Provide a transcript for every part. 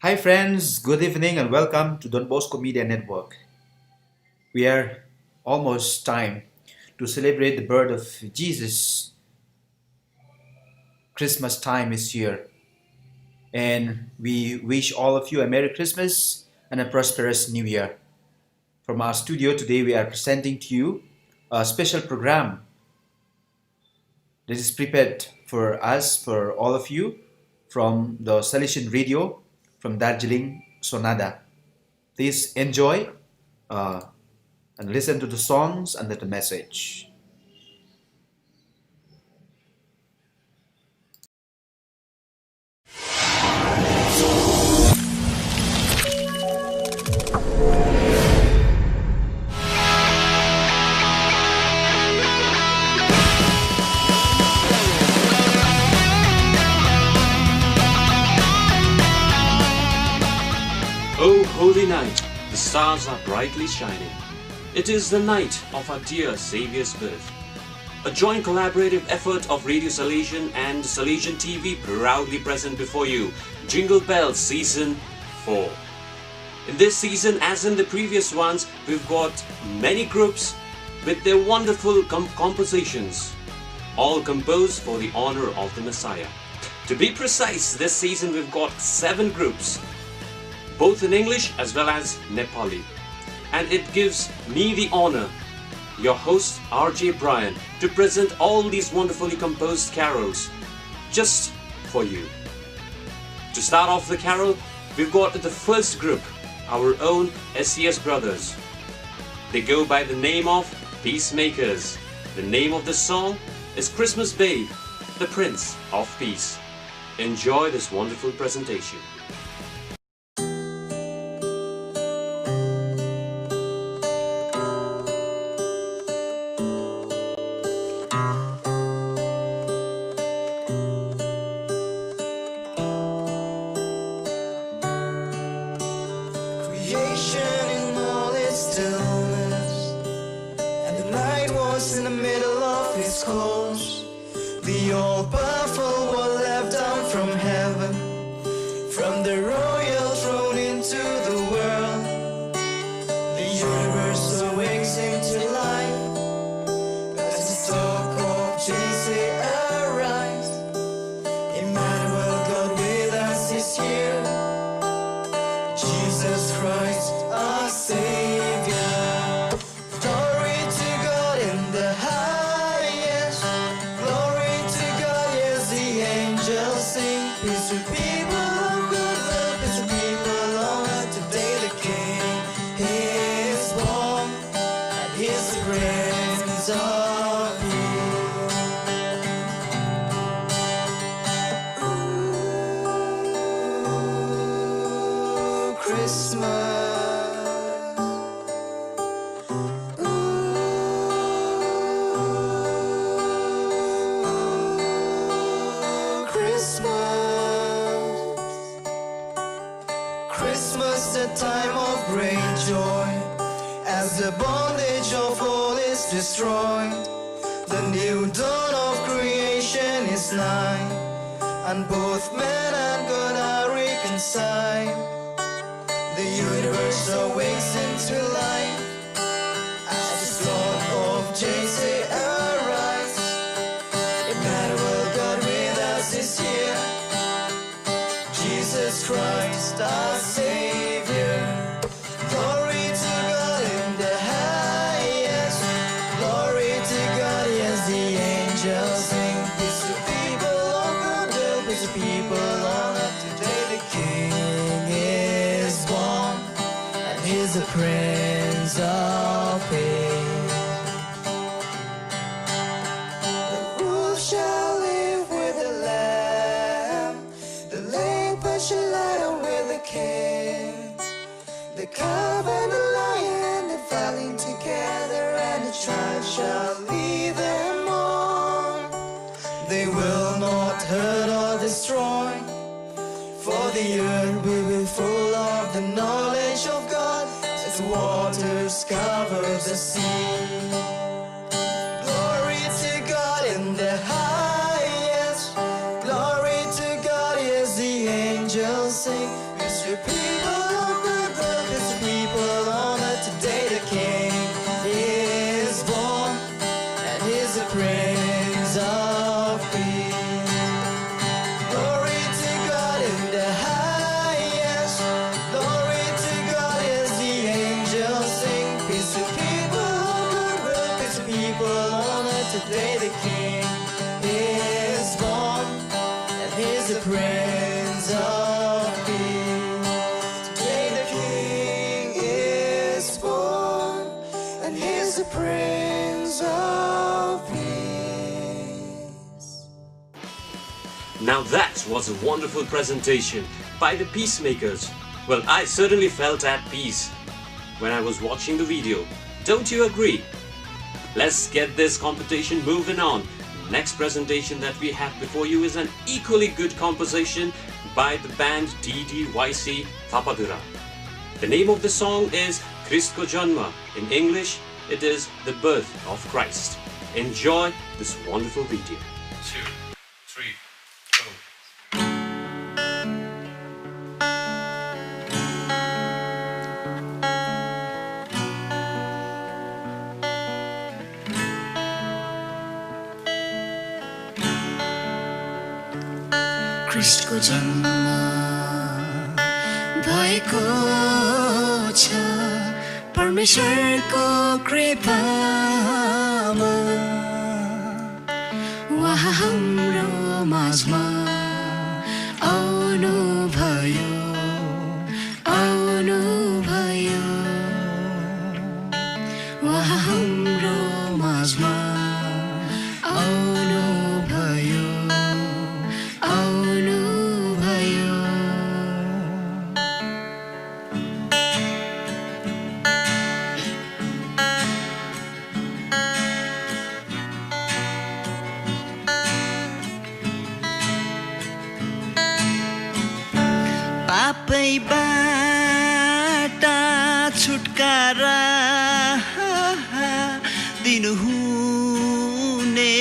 Hi friends, good evening and welcome to Don Bosco Media Network. We are almost time to celebrate the birth of Jesus. Christmas time is here and we wish all of you a Merry Christmas and a prosperous New Year. From our studio today we are presenting to you a special program that is prepared for us, for all of you from the Salesian Radio from Darjeeling, Sonada. Please enjoy and listen to the songs and the message. O holy night, the stars are brightly shining. It is the night of our dear Saviour's birth. A joint collaborative effort of Radio Salesian and Salesian TV proudly present before you, Jingle Bells Season 4. In this season, as in the previous ones, we've got many groups with their wonderful compositions, all composed for the honor of the Messiah. To be precise, this season we've got 7 groups, both in English as well as Nepali. And it gives me the honor, your host RJ Brian, to present all these wonderfully composed carols just for you. To start off the carol, we've got the first group, our own SCS brothers. They go by the name of Peacemakers. The name of the song is Christmas Babe, the Prince of Peace. Enjoy this wonderful presentation. In the middle of his course, the all-powerful one left down from heaven, from the royal throne into the world. The universe awakes into life as the talk of Jesus arise. Emmanuel, God with us is here, Jesus Christ our Savior. Peace to people of goodwill, peace to people on earth. Today the King is born, and He's the Prince of Peace. Christmas. Christmas, the time of great joy, as the bondage of all is destroyed. The new dawn of creation is nigh, and both man and God are reconciled. The universe awakes into life as the dawn of Jesus arise. Emmanuel, God with us is here, Jesus Christ our Savior. Glory to God in the highest, glory to God, yes, the angels sing. Peace to people on goodwill, peace to people on earth. Today the King is born, and He's the Prince of Peace. The wolf shall live with the lamb, the lamb shall lie down with the King. The calf and the lion, they're falling together, and the child shall lead them on. They will not hurt or destroy, for the earth will be full of the knowledge of God, as waters cover the sea. Glory to God in the highest, glory to God, yes, the angels sing. Peace to Prince of Peace. Glory to God in the highest. Glory to God as the angels sing. Peace to people, goodwill, peace to people on earth. Today the King is born, and He's the Prince of Peace. Today the King is born, and He's the Prince of Peace. Now that was a wonderful presentation by the Peacemakers. Well, I certainly felt at peace when I was watching the video. Don't you agree? Let's get this competition moving on. Next presentation that we have before you is an equally good composition by the band DDYC Tapadura. The name of the song is Christko Janma. In English, it is The Birth of Christ. Enjoy this wonderful video. 2, 3, go. ख्रिस्टको जन्म भएको छ परमेश्वरको कृपामा उहाँ हाम्रो माझमा आउनु भयो उहाँ हाम्रो माझमा आउनु भयो पापैबाट छुटकारा दिनुहुने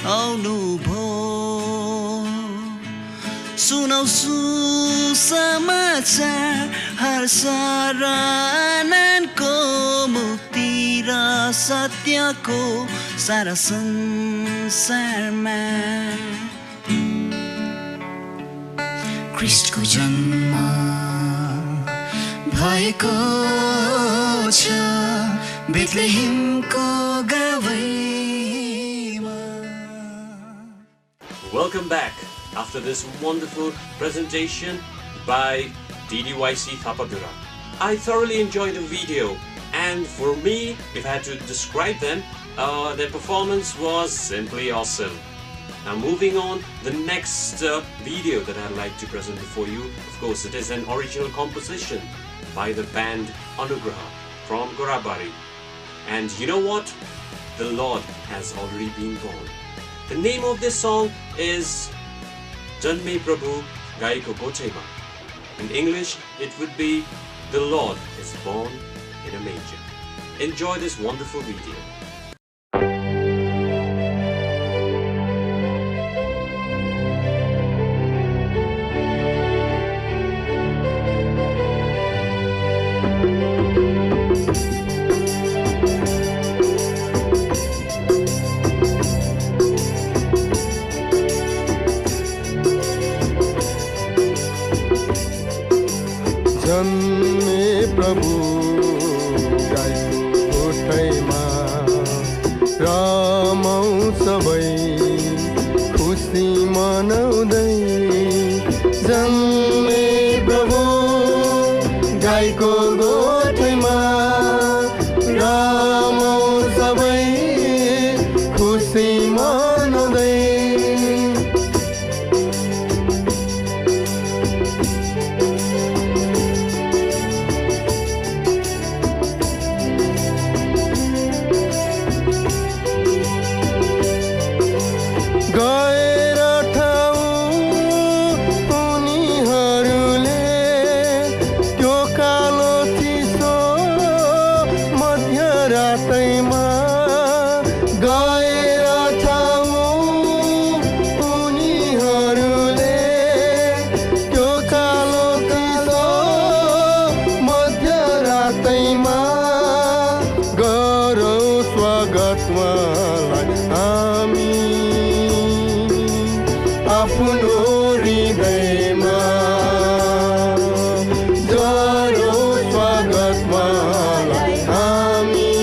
आउनुभयो सुनौ सुसमाचार हर्ष र आनन्दको मुक्ति र सत्यको सारा संसारमा ख्रिस्टको जन्म भएको छ बेथलेहेमको गाउँमा। Welcome back after this wonderful presentation by DDYC Tapadura. I thoroughly enjoyed the video, and for me, if I had to describe them, their performance was simply awesome. Now moving on, the next video that I'd like to present before you, of course it is an original composition by the band Anugraha from Gorabari. And you know what? The Lord has already been born. The name of this song is Janme Prabhu Gaiko Gochema. In English, it would be The Lord is Born in a Manger. Enjoy this wonderful video. जन्मे प्रभु गाईको गोठैमा रमाउँ सबै खुसी मनाउँदै जन्मे प्रभु गाईको गोठैमा रमाउँ सबै खुसी मनाउँदै आफ्नो हृदयमा जरो स्वागतमालाई हामी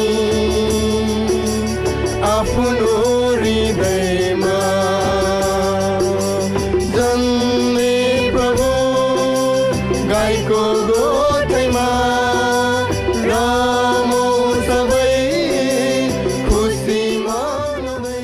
आफ्नो हृदयमा जन्मे प्रभु गाईको गोठैमा रमौ सबै खुसी मनाउँदै।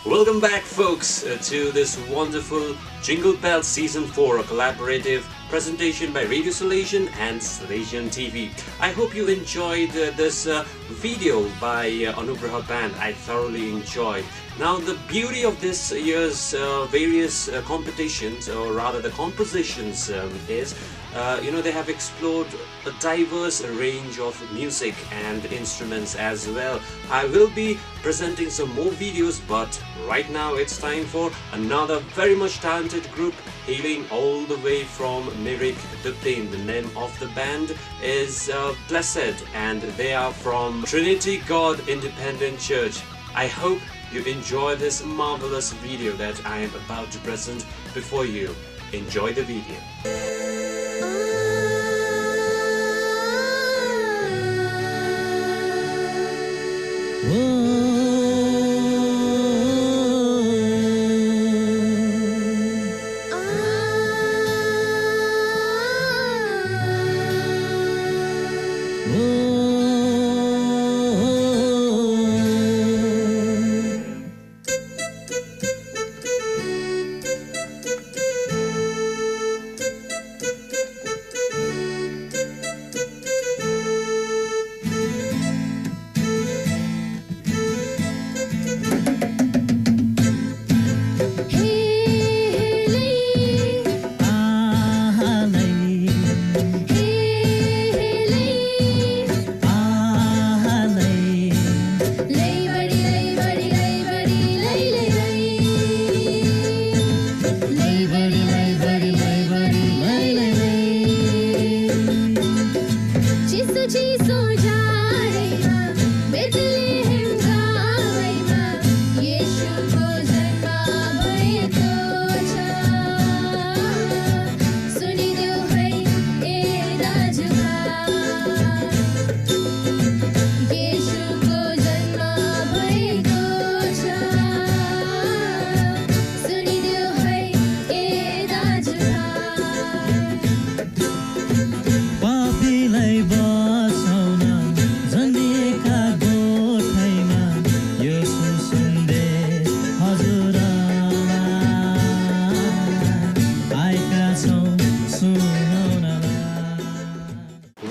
Welcome back, folks, to this wonderful Jingle Bell Season 4, a collaborative presentation by Radio Salesian and Salesian TV. I hope you enjoyed this video by Anugraha Band. I thoroughly enjoyed. Now, the beauty of this year's various competitions, or rather the compositions, is they have explored a diverse range of music and instruments as well. I will be presenting some more videos, but right now it's time for another very much talented group hailing all the way from Mirik Duptain. The name of the band is Blessed, and they are from Trinity God Independent Church. I hope you enjoy this marvelous video that I am about to present before you. Enjoy the video.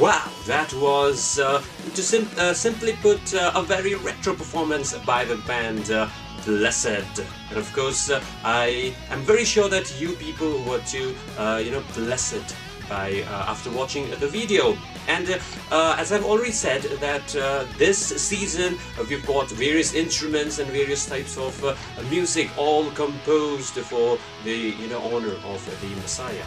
Wow, that was, simply put, a very retro performance by the band Blessed. And of course, I am very sure that you people were too, blessed by after watching the video. And as I've already said, that this season we've got various instruments and various types of music, all composed for the honor of the Messiah.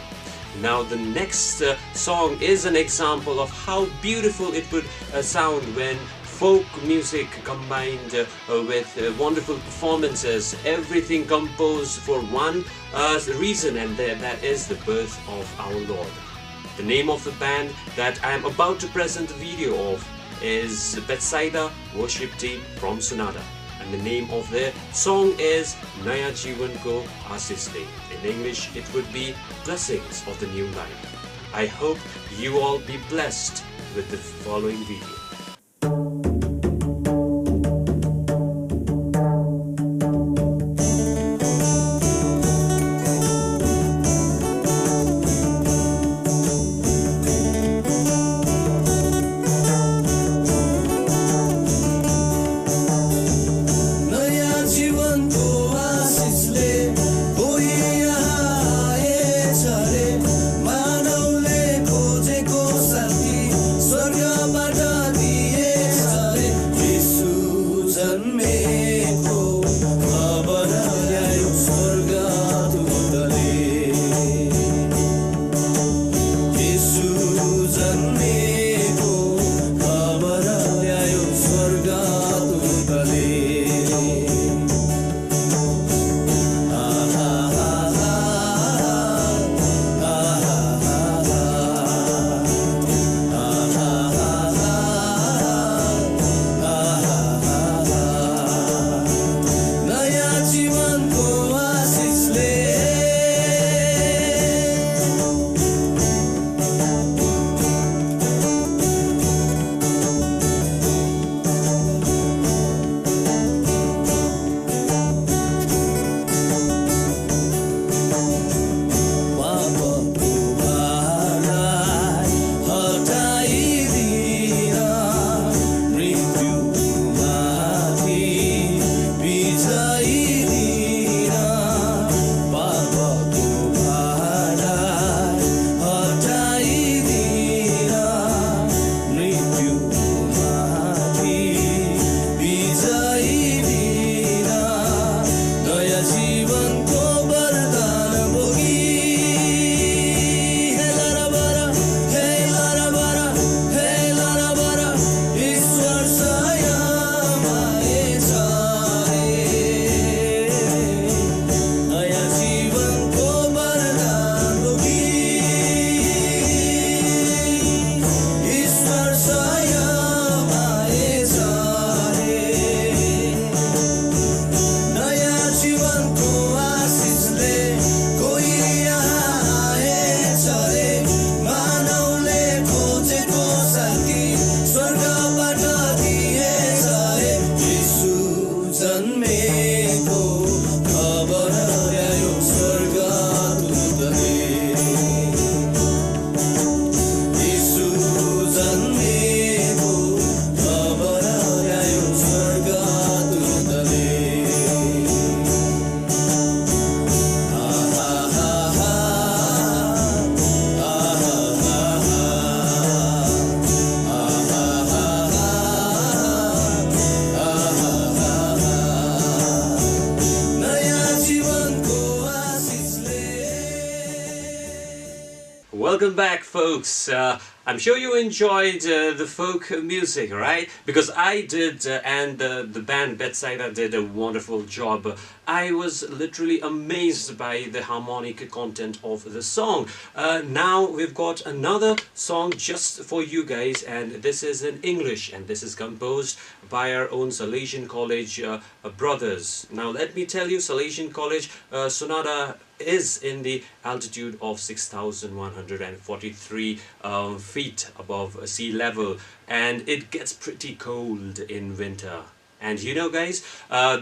Now, the next song is an example of how beautiful it would sound when folk music combined with wonderful performances, everything composed for one reason, and that is the birth of our Lord. The name of the band that I am about to present the video of is Betsaida Worship Team from Sonada. And the name of their song is Naya Jivan Ko Aasis De. In English, it would be Blessings of the New Life. I hope you all be blessed with the following video. मानवले खोजेको शान्ति स्वर्गबाट Welcome back, folks. I'm sure you enjoyed the folk music, right? Because I did, and the band Betsaida did a wonderful job. I was literally amazed by the harmonic content of the song. Now we've got another song just for you guys, and this is in English, and this is composed by our own Salesian College brothers. Now let me tell you, Salesian College Sonata is in the altitude of 6,143 feet above sea level, and it gets pretty cold in winter. And you know, guys,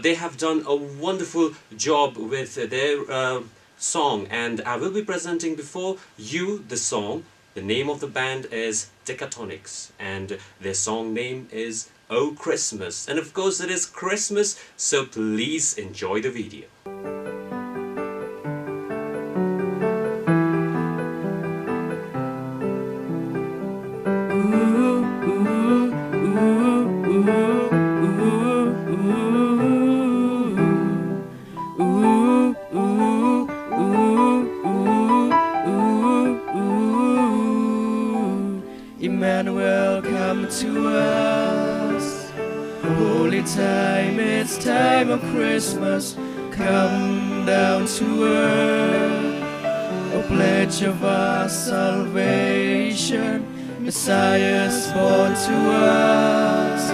they have done a wonderful job with their song, and I will be presenting before you the song. The name of the band is Tecatonix, and their song name is Oh Christmas. And of course it is Christmas, so please enjoy the video. Emmanuel, come to us. Holy time, it's time of Christmas. Come down to earth. A pledge of our salvation. Messiah's born to us.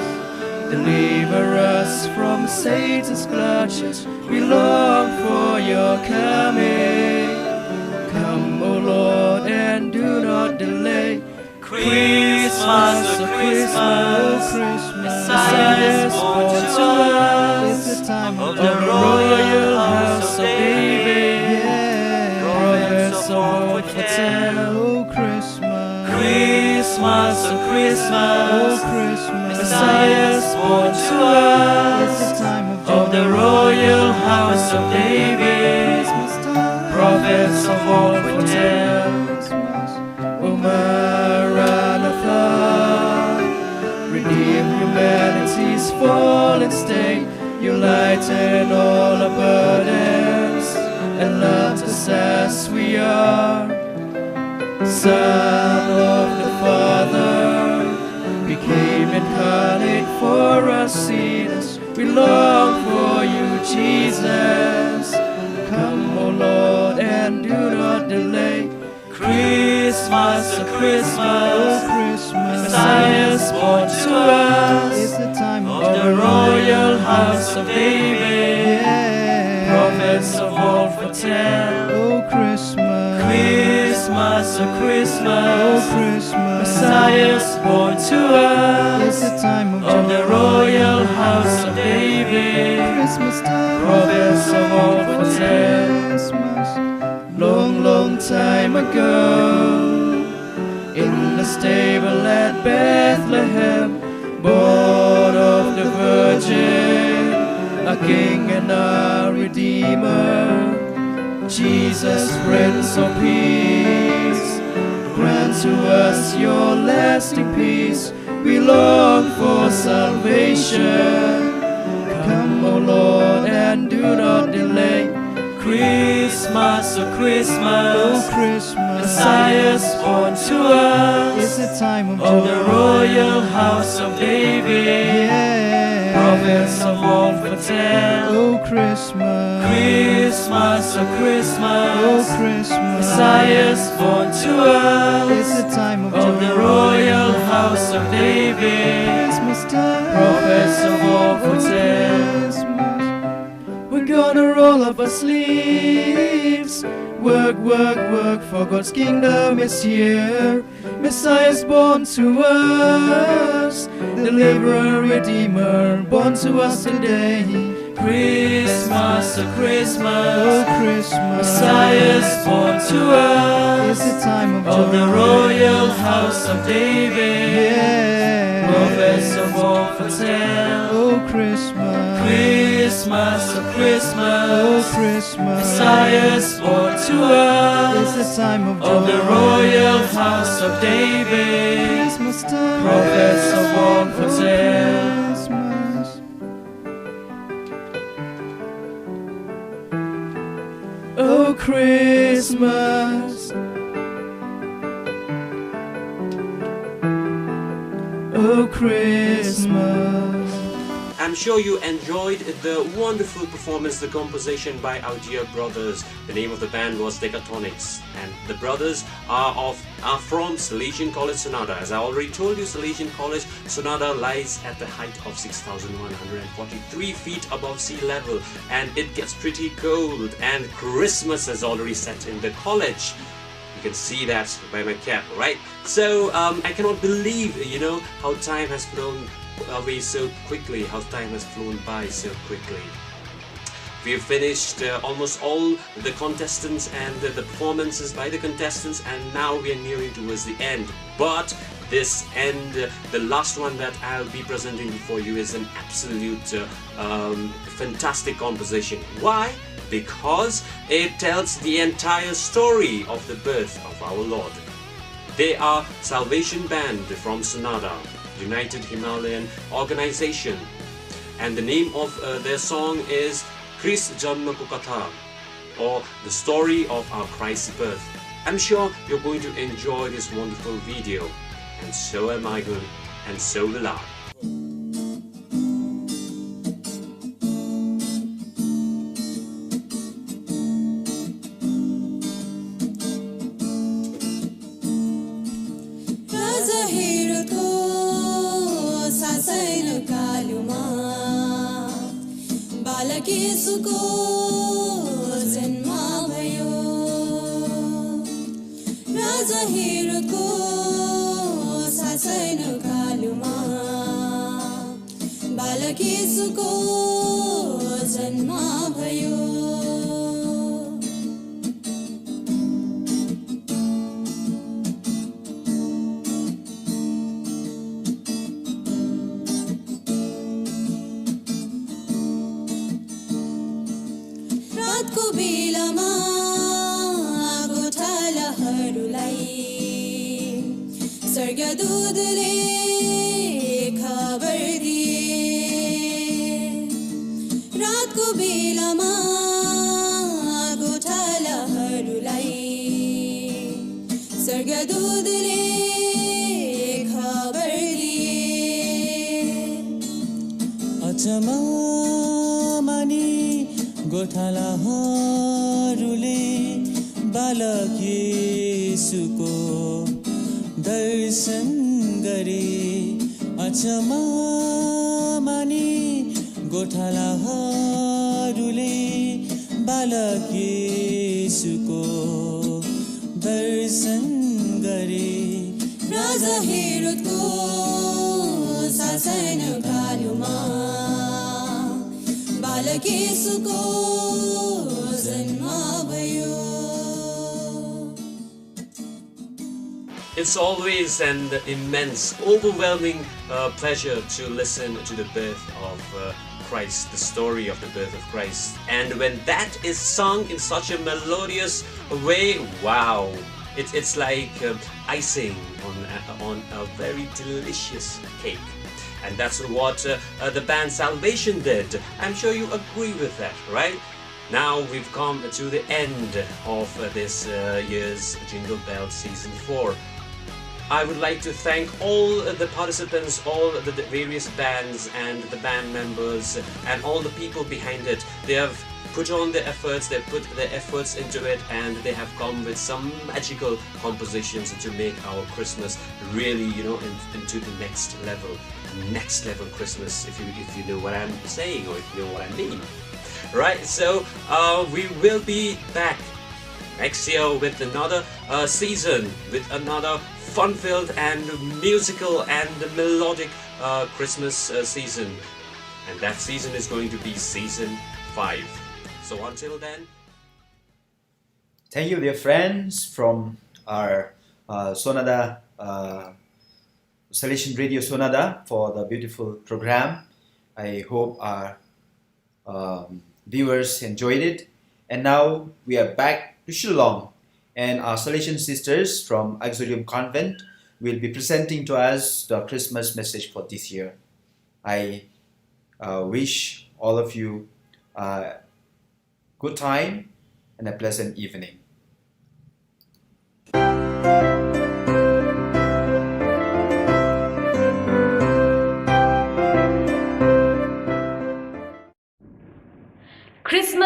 Deliver us from Satan's clutches. We long for your coming. Come, O Lord, and do not delay. Christmas, oh Christmas, Messiah's born to us. It's the time of the royal house of David. Prophets of old foretell. Oh Christmas, Christmas, oh oh Christmas, Christmas, Messiah's born to it's the us. time Of the royal house of David. Christmas time. Prophets of old foretell. O Maranatha, redeem humanity's fallen state. You lighten all our burdens and loved us as we are. Son of the Father, became incarnate for us sinners. We long for you, Jesus. Come, O Lord, and do not delay. Christmas, oh Christmas, Messiah's born to us. It's the time Of the royal house of David. Yeah. Prophets of old foretell. Oh Christmas, Christmas, oh oh Christmas, Christmas, Messiah's born to it's the us. time Of the royal house of David. Christmas time. Prophets of old foretell. Christmas. Long, long time ago, in the stable at Bethlehem, born of the Virgin, a King and a Redeemer, Jesus, Prince of Peace. Grant to us your lasting peace. We long for salvation. Come, O Lord, and do not delay. Christmas, oh Christmas, Messiah's born to It's us. the time Of the royal house of David. Yeah. Prophets of old foretell. Oh Christmas, Christmas, oh oh Christmas, Christmas, Messiah's born to it's us. the time Of the royal house of David. Christmas time. Prophets of old foretell. Christmas. We're gonna roll up our sleeves. Work, work, work, for God's kingdom is here. Messiah's born to us. Deliverer, Redeemer, born to us today. Christmas, oh Oh Christmas, Christmas, Messiah's born to it's the us. time Of the royal house of David. Yeah. Prophets of old foretell. Oh Christmas, Christmas, oh oh Christmas, Christmas, Messiah's born to it's the us. time Of the royal house of David. Christmas time. Prophets of old foretell. Christmas. Oh Christmas, oh Christmas. I'm sure you enjoyed the wonderful performance, the composition by our dear brothers. The name of the band was Tecatonix, and the brothers are from Salesian College, Sonada. As I already told you, Salesian College, Sonada lies at the height of 6,143 feet above sea level, and it gets pretty cold, and Christmas has already set in the college. You can see that by my cap, right? So I cannot believe, how time has flown away so quickly, how time has flown by so quickly. We have finished almost all the contestants and the performances by the contestants, and now we are nearing towards the end. But this end, the last one that I'll be presenting for you, is an absolute fantastic composition. Why? Because it tells the entire story of the birth of our Lord. They are Salvation Band from Sonada, United Himalayan Organization, and the name of their song is Kris Janma Ko Katha, or the story of our Christ's birth. I'm sure you're going to enjoy this wonderful video, and so am I going, and so will I. Yesuko जन्मा भयो राजा हेरोदको शासन कालमा बालक येशूको जन्मा भयो रातको बेलामा गोठालाहरूलाई स्वर्गदूतले खबर दिए रातको बेलामा गोठालाहरूलाई स्वर्गदूतले खबर दिए अचम्म मानी गोठालाहरूले बालक येशूको दर्शन गरे अचम्म मानी गोठालाहरूले बालक येशूको दर्शन गरे राजा हेरोदको शासन कालमा बालक येशूको जन्मा भयो It's always an immense, overwhelming pleasure to listen to the birth of Christ, the story of the birth of Christ. And when that is sung in such a melodious way, wow! It's like icing on a very delicious cake. And that's what the band Salvation did. I'm sure you agree with that, right? Now we've come to the end of this year's Jingle Bell Season 4. I would like to thank all the participants, all the various bands and the band members and all the people behind it. They have put on their efforts, they put their efforts into it, and they have come with some magical compositions to make our Christmas really, into the next level Christmas, if you know what I'm saying or if you know what I mean. Right, so we will be back next year with another season, with another fun-filled and musical and melodic Christmas season, and that season is going to be season 5. So until then, Thank you, dear friends, from our Sonada Salesian Radio Sonada for the beautiful program. I hope our viewers enjoyed it. And now we are back to Shillong, and our Salesian sisters from Auxilium Convent will be presenting to us the Christmas message for this year. I wish all of you a good time and a pleasant evening.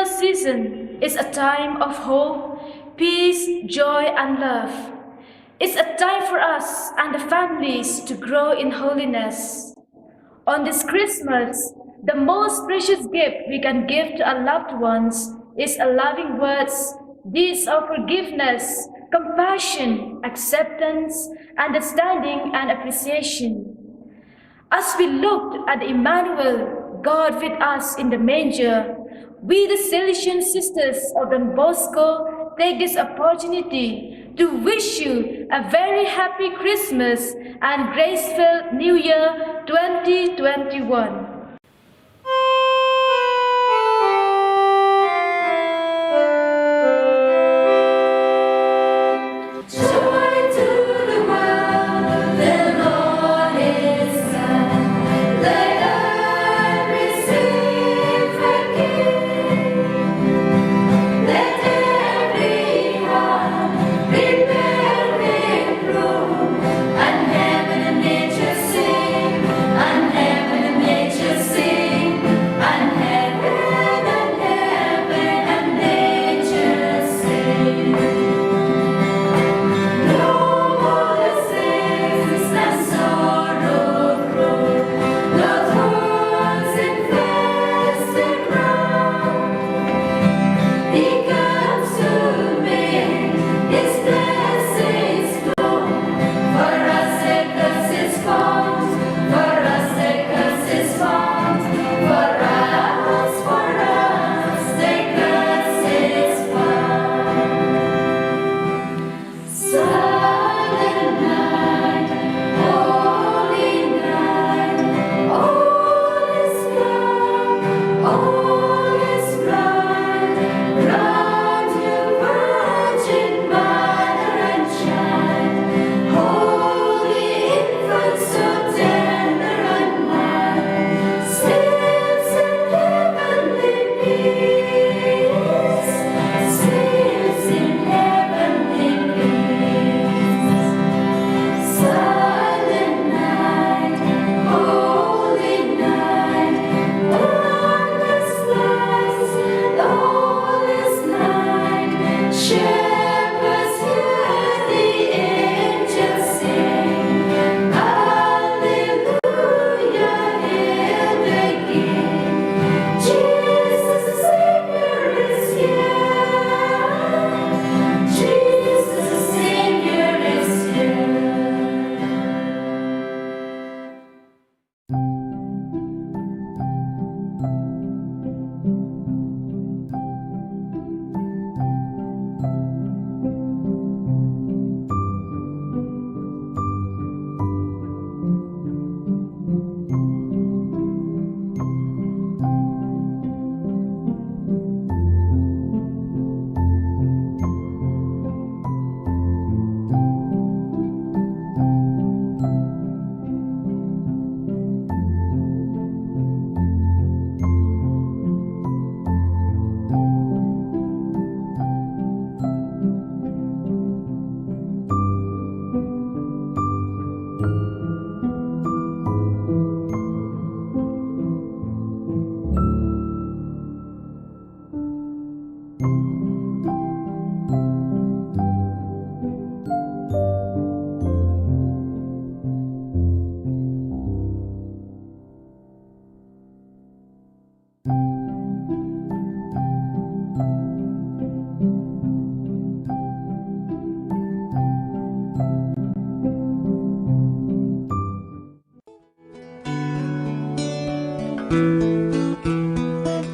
Christmas season is a time of hope, peace, joy, and love. It's a time for us and the families to grow in holiness. On this Christmas, the most precious gift we can give to our loved ones is a loving words, deeds of forgiveness, compassion, acceptance, understanding, and appreciation. As we looked at Emmanuel, God with us in the manger, we, the Salesian Sisters of Don Bosco, take this opportunity to wish you a very happy Christmas and grace-filled New Year 2021.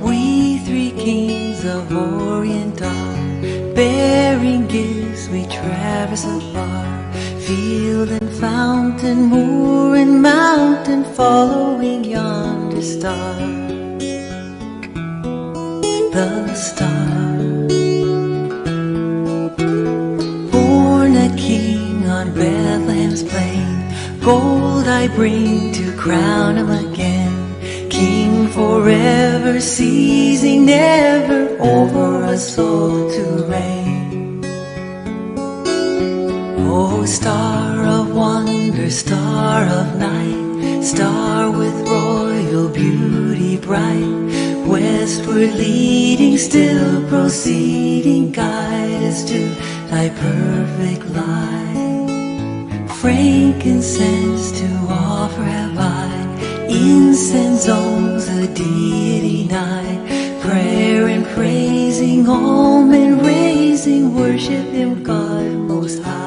We three kings of Orient are, bearing gifts we traverse afar, field and fountain, moor and mountain, following yonder star. The star, born a king on Bethlehem's plain, gold I bring to crown him again, King forever, ceasing never over us all to reign. O star of wonder, star of night, star with royal beauty bright, westward leading Proceeding, still proceeding, guide us to thy perfect light. Frankincense to offer have I, incense on the deity night. Prayer and praising, all men raising, worship him, God most high.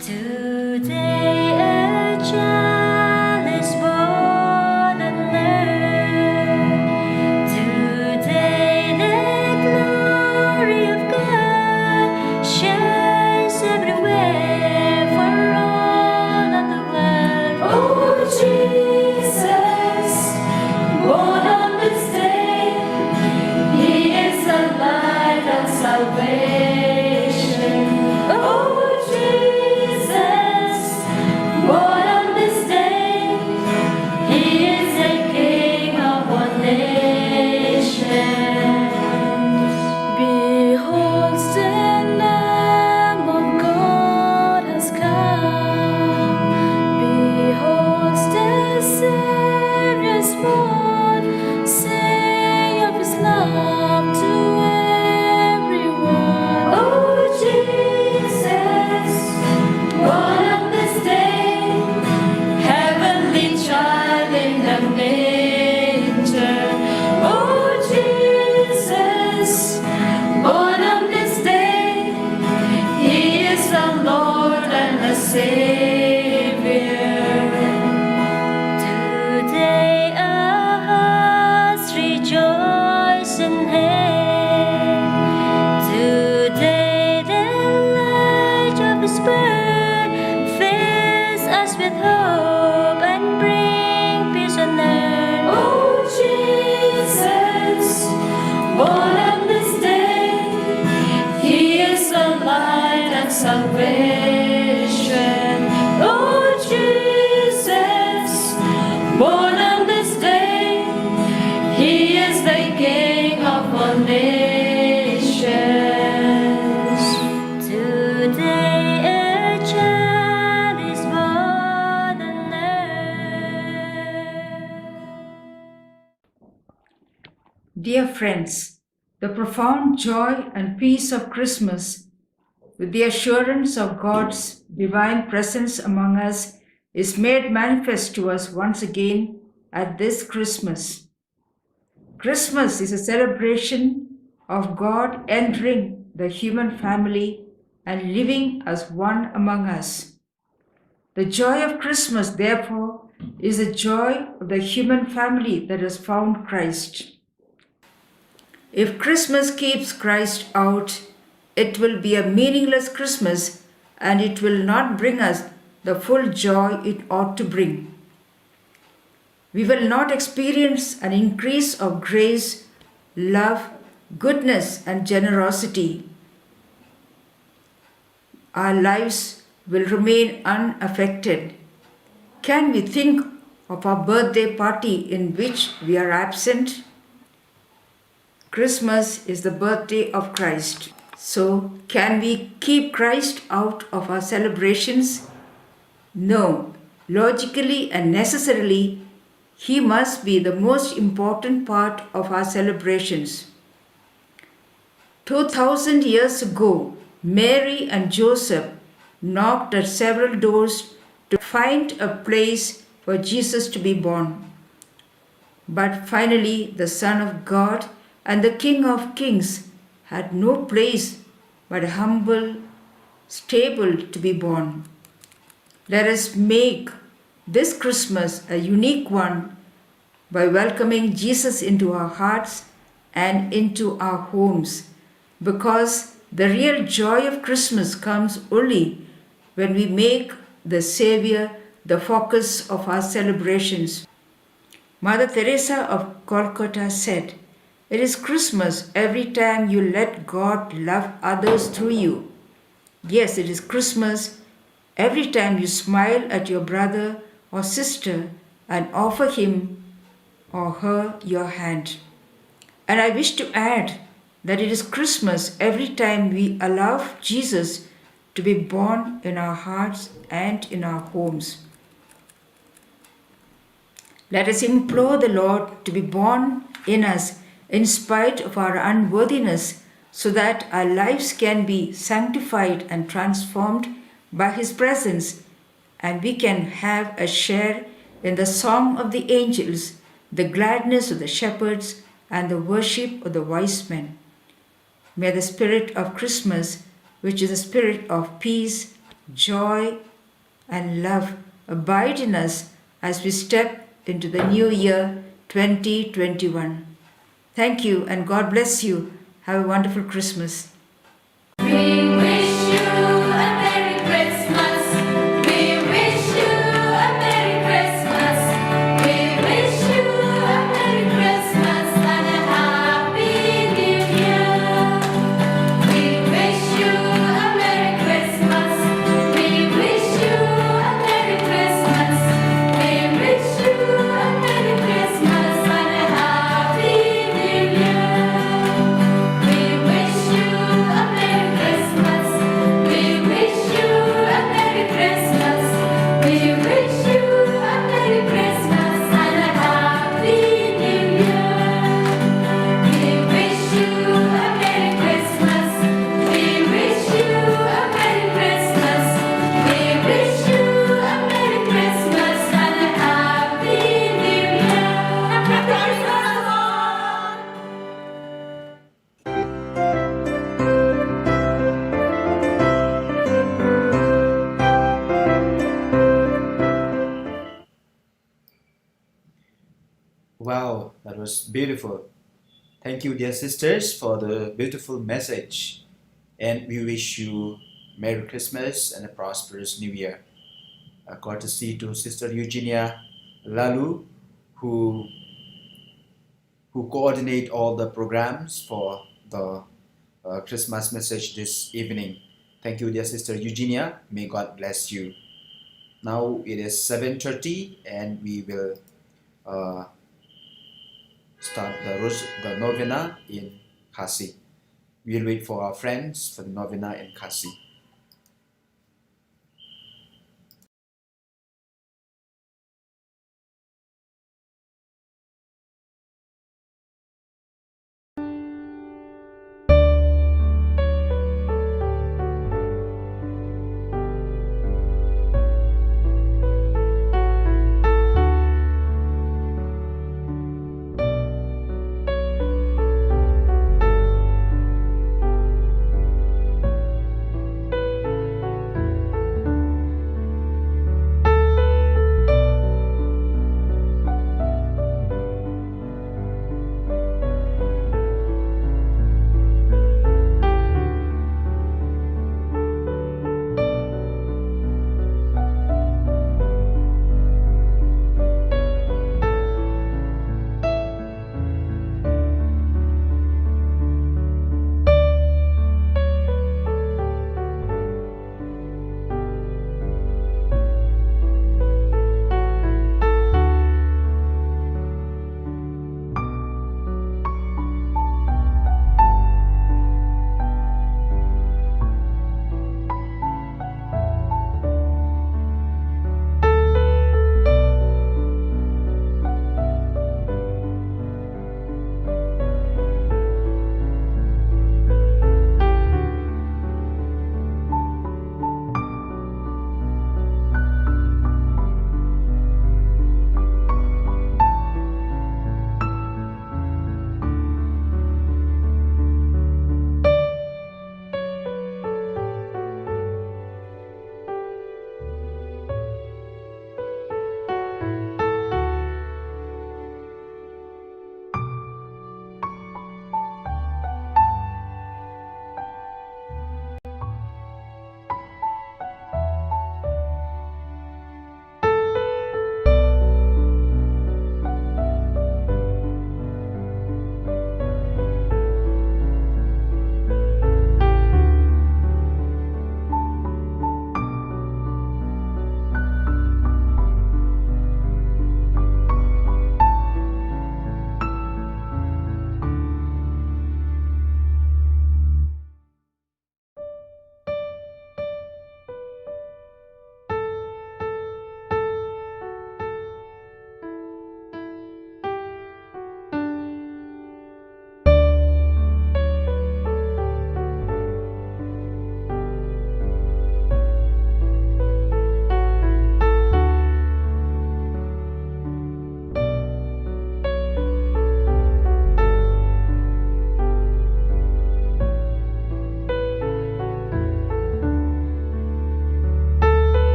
Today a child is born on earth. Today the glory of God shines everywhere for all of the world. Oh Jesus, born on this day, He is the light of salvation. Oh Jesus, born on this day, He is the King of all nations. Behold, the Lamb of God has come. Behold, the Savior's born. Say of His love to everyone. Oh Jesus, born on this day, heavenly child in the manger. Oh Jesus, born on this day, He is the Lord and the Savior. Today our hearts rejoice in Him. Today the light of His birth fills us with hope and bring peace on earth. Oh Jesus, born on this day, He is the light and salvation. Oh Jesus, born on this day, He is the King of all nations. Today a child is born on earth. Dear friends, the profound joy and peace of Christmas, with the assurance of God's divine presence among us, is made manifest to us once again at this Christmas. Christmas is a celebration of God entering the human family and living as one among us. The joy of Christmas, therefore, is the joy of the human family that has found Christ. If Christmas keeps Christ out, it will be a meaningless Christmas and it will not bring us the full joy it ought to bring. We will not experience an increase of grace, love, goodness, and generosity. Our lives will remain unaffected. Can we think of our birthday party in which we are absent? Christmas is the birthday of Christ. So, can we keep Christ out of our celebrations? No. Logically and necessarily, He must be the most important part of our celebrations. 2000 years ago, Mary and Joseph knocked at several doors to find a place for Jesus to be born. But finally, the Son of God and the King of Kings had no place but a humble stable to be born. Let us make this Christmas a unique one by welcoming Jesus into our hearts and into our homes, because the real joy of Christmas comes only when we make the Savior the focus of our celebrations. Mother Teresa of Calcutta said, "It is Christmas every time you let God love others through you." Yes, it is Christmas every time you smile at your brother or sister and offer him or her your hand. And I wish to add, that it is Christmas every time we allow Jesus to be born in our hearts and in our homes. Let us implore the Lord to be born in us in spite of our unworthiness, so that our lives can be sanctified and transformed by His presence, and we can have a share in the song of the angels, the gladness of the shepherds, and the worship of the wise men. May the spirit of Christmas, which is the spirit of peace, joy, and love, abide in us as we step into the new year 2021. Thank you, and God bless you. Have a wonderful Christmas. We wish you a Merry Christmas. We wish you a Merry Christmas. We wish you a Merry Christmas and a Happy New Year. We wish you a Merry Christmas. We wish you a Merry Christmas. We wish you a Merry Christmas and a Happy New Year. We wish you a Merry Christmas. We wish you a Merry Christmas. We wish you a Merry Christmas and a Happy New Year. We wish you a Merry Christmas. We wish you a Merry Christmas. We wish you a Merry Christmas and a Happy New Year. Happy Christmas, all! Wow, that was beautiful. Thank you, dear sisters, for the beautiful message. And we wish you Merry Christmas and a prosperous New Year. A courtesy to Sister Eugenia Lalu, who coordinate all the programs for the Christmas message this evening. Thank you, dear Sister Eugenia. May God bless you. Now it is 7:30, and we will start the novena in Khasi. We'll wait for our friends for the novena in Khasi.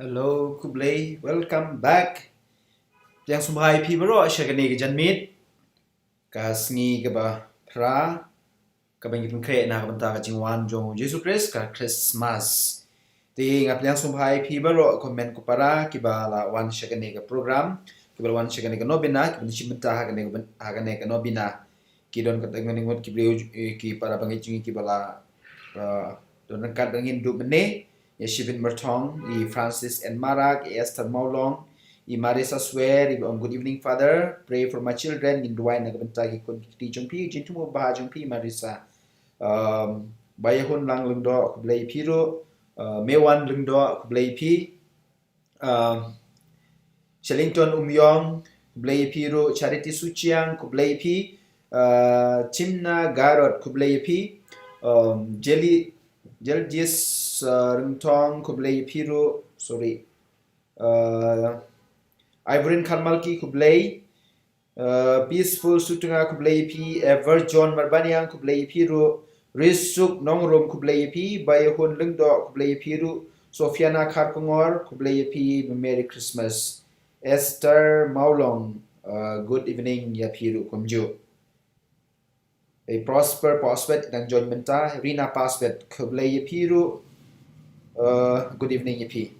Hello, Kublai. Welcome back. Yang sumbai pi baro syagani ke janmit. Ka sngi ke ba pra. Ka bangi pun kre na ka banta ka jingwan jong Jesus Christ ka Christmas. Ti ngap yang sumbai pi baro komen ko para ki ba la wan syagani ke program. Ki ba wan syagani ke nobena ki ban shimenta ha gane ke nobena. Ki don ka tengen ngot ki beliau ki para bangi jingi ki ba la don kat bangin du bene. Ya Shivin Mertong, I Francis and Marak, I Esther Maulong, I Marisa Swear, I Good Evening Father, pray for my children, in Duwai Nagabantagi Kun Ti Jumpi, Jintumo Baha Jumpi, Marisa, Bayahun Lang Lungdo, Kublai Piro, Mewan Lungdo, Kublai Pi, Shillington Umyong, Kublai Piro, Charity Suchiang, Kublai Pi, Chimna Garot, Kublai Pi, Jeldies Rentong Kublai Piro, sorry, Ivorin Kalmalki Kublai, Peaceful Sutunga Kublai Pi, Ever John Marbaniang Kublai Piro, Risuk Nongrom Kublai Pi, Bayahun Lungdo Kublai Piro, Sofiana Karkongor Kublai Pi, Merry Christmas, Esther Maulong, good evening Ya Piro Kumju. A prosper prospect dan John Menta, Rina Pasbet Kublai Piro, good evening Yepi.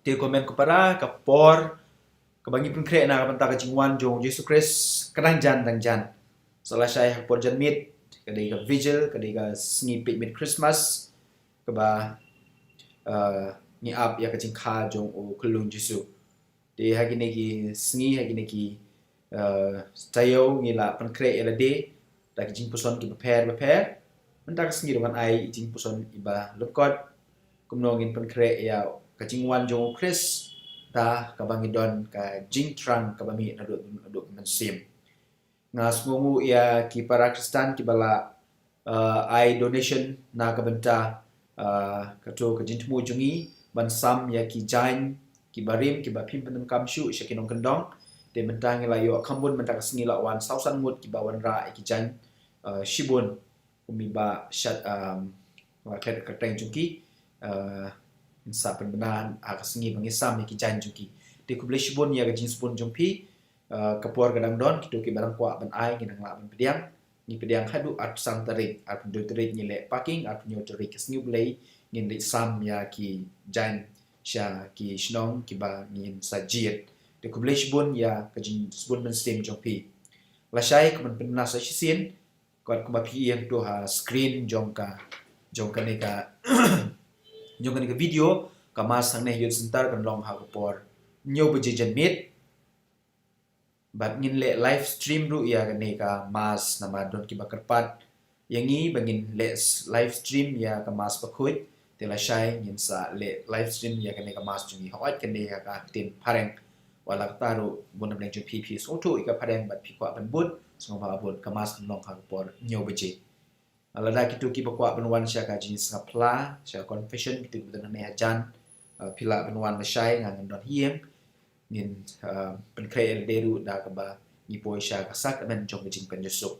Dia komen kepada kapor kebangi pun kre na kapanta ka jingwan jong Jesus Christ kadang jan dang jan. Salah saya kapor jan mit kadai ka vigil kadai ka sngi mid Christmas keba ni up ya ka jingkha jong o kulung Jesus. Dia hagi neki sngi hagi neki tayo ngila pan kre ela de dak jing puson ki prepare mentak sngi dengan ai jing puson iba lekot kumnongin pen kre ya kajingwan jong Chris ta kabangidon ka jingtrang kabami naduk mensim ngas ngungu ya ki para Kristen ki bala ai donation na kabenta kato ka jintmu jungi ban sam ya ki jain ki barim ki bapim penem kamshu syakinong kendong de mentang la yo kambun mentak sngi la wan sausan mut ki bawan ra ki jain shibun umiba shat waket kateng jungki sa penbenahan sengi bangisam ki jan jungki de kublai shibun ya gajin spun jungpi kapur gadang don kitu ki barang kwa ban ai nginang la ban pediang ni pediang hadu at sang tarik at do tarik ni le parking at nyo tarik sengi blai ngin de sam ya ki jan sha ki Shillong ki ba ngin sajit de kublai shibun ya gajin spun ban stem jungpi la shai kuman penna sa shisin kon kumapi yang tu ha screen jongka ni ka jongka ni ka video kamas sang ne yud sentar kan long ha por nyo beje janmit bat ngin le live stream ru ya kan ni ka mas nama don ki bakarpat yang ni bangin le live stream ya ka mas pakhuit tela shai ngin sa le live stream ya kan ni ka mas jungi hawat kan ni ka tin pareng wala taru bonam le pp so tu ika pareng bat pi kwa ban bud semua abot kemas long hangpor nyo beje alada kitu ki bakwa benwan sya ka jenis ngapla sya confession kitu betul ne ajan pila benwan shai ngan don hiem nin pen kre deru da ka ba ni poi sya ka sak men jong jing pen yusuk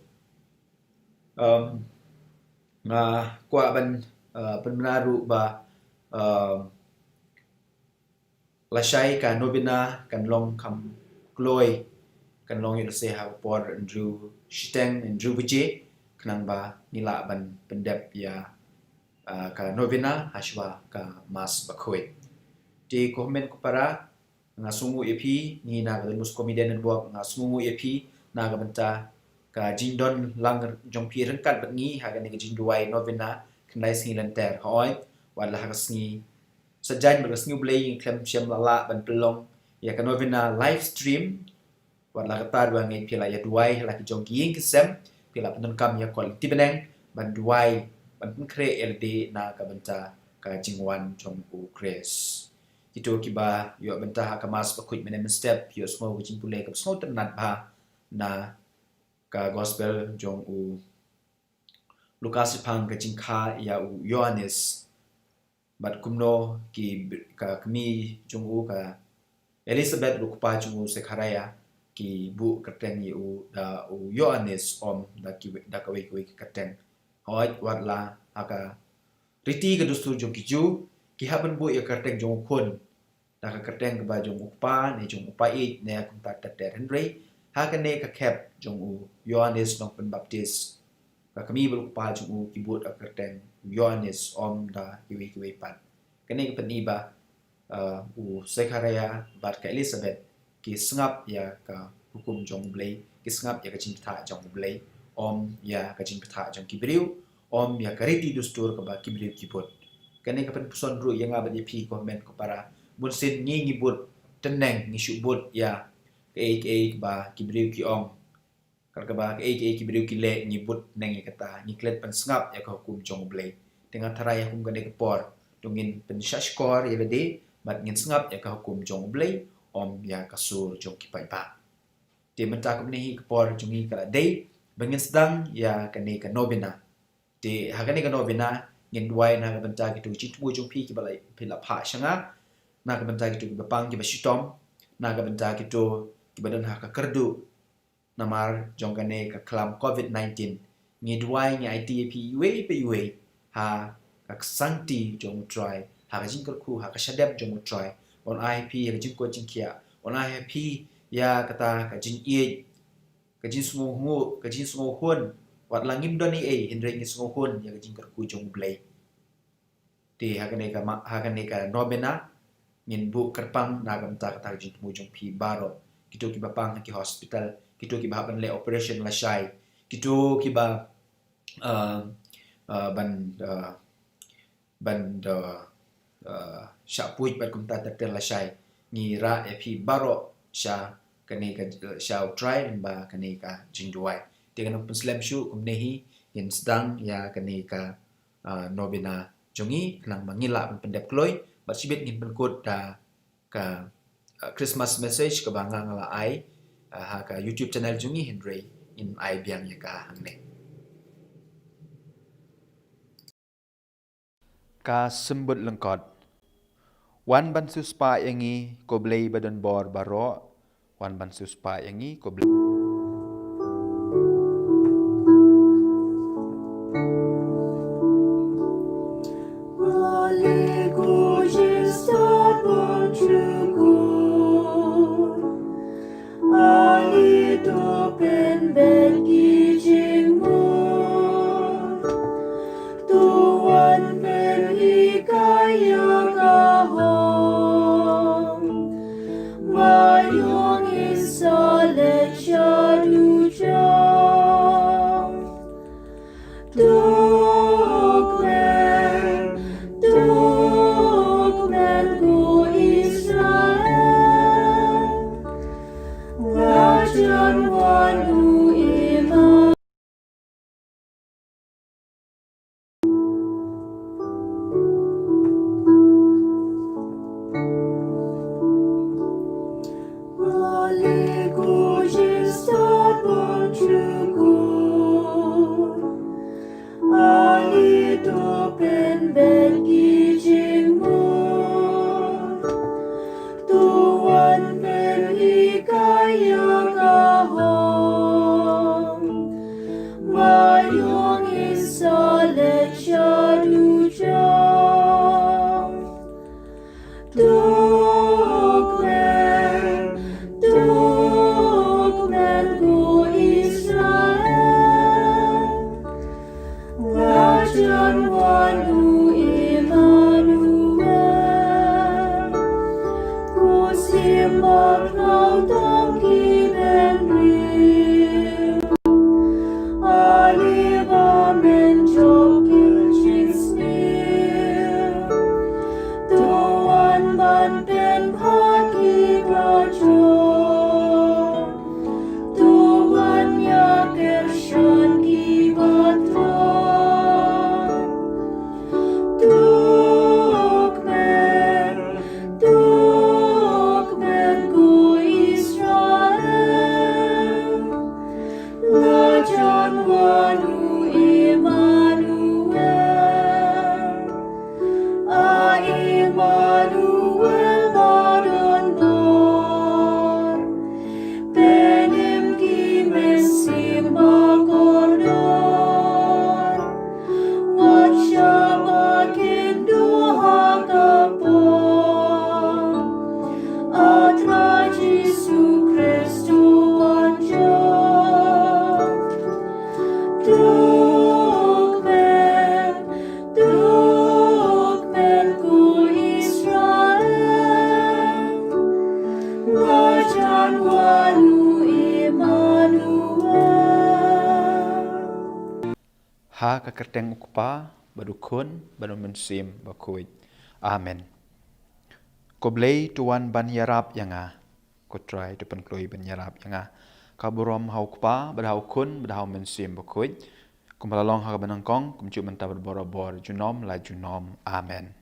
kwa ban pen menaru ba la shai ka nobena kan long kam kloi kan long yu se ha por Andrew Shiteng Andrew Vijay kanang ba nila ban pendep ya ka novena hashwa ka mas bakhoi ti komen ko para ngasungu epi ni na ga mus komedian and buak ngasungu epi na ga benta ka jindon lang jongpi rengkat bengi ha ga ni jinduai novena kanai singilan ter hoi wala ha sngi sajan berasngi blay klem syam lala ban pelong ya ka novena live stream wala kata dua ngai pila ya duai la ki jongki ing kesem pila penun kam ya quality beneng ban duai ban kre ld na ka benta ka jingwan jong u kres itu kiba yo benta ka mas pakut menem step yo small jing pule ka small tenat ba na ka gospel jong u Lukas pang ka jingkha ya u Yohanes bat kumno ki ka kami jong u ka Elizabeth rukpa jong u sekharaya ki bu kateng yu da u Yohanes om da ki da ka wei kateng hoi wat la aka riti ka dustu jong ki ju ki haban bu ya kateng jong khun na ka kerteng ka ba jong upa ne jong upa it ne kung ta ter henry ha ka ne ka kep jong u Yohanes nong pen baptis ka kami bel upa jong u kibut ka kerteng Yohanes om da kiwi pat ka ne ka pen iba u Zechariah bat ka Elizabeth ki sngap ya ka hukum jong blai ki sngap ya ka cinta jong blai om ya ka cinta jong kibriu om ya ka reti dustur ka ba kibriu kibut kene ka pen puson ru yang abadi pi komen ko para bun sin ngi ngibut teneng ngi shubut ya ke ba kibriu ki om kar ka ba ke kibriu ki le ngibut neng kata ngi klet pen sngap ya ka hukum jong blai dengan tarai hukum kene ke por tungin pen shashkor ya bede bat ngin sngap ya ka hukum jong blai om ya kasur jong ki pai ba dia menta ko ni ke por jungi kala dei bengin sedang ya kene ka Nobena de hagane ka Nobena ngin duai na ka benta ki tu chi tu jong pi ki balai pila pha shanga na ka benta ki tu ki bapang ki bashitom na ka benta ki tu ki badan ha ka kerdu namar jong kane ka klam COVID-19 ngi duai ngi ITP we ha ka sangti jong try ha ka jingkar ku ha ka shadap jong try on IP ha jing ko jing kia on IP ya kata ka jing ie ka jing sungu hun wat langim doni hindre ngi sungu hun ya ka jingkar ku jong blai ti ha ka ne ka Nobena ngin bu kerpang na gam ta kata jing mu jong pi baro kitu ki bapang ki hospital kitu ki ba ban le operation la shai kitu ki ba ban sha puj bat kum ta tel la shai ni ra e pi baro sha kane ka sha try ba kane ka jing duai ti kan muslim shu kum nehi in sedang ya kane ka Nobena jongi lang mangila pendep kloi bat sibet ngin penkut da ka Christmas message ka banga ngala ai ha ka YouTube channel jungi Henry in ai biang ya ka hangne ka sembut lengkot wan ban suspa yangi ko blei badan bor baro wan ban suspa yangi ko blei ha ka kerteng ukpa badukun badu mensim bakuit. Amen. Ko blei tuan ban yarap yanga. Ko try tu penkloi ban yarap yanga. Ka burom hau ukpa badau kun badau mensim bakuit. Kum balalong ha banangkong kum cu menta bor junom la junom. Amen.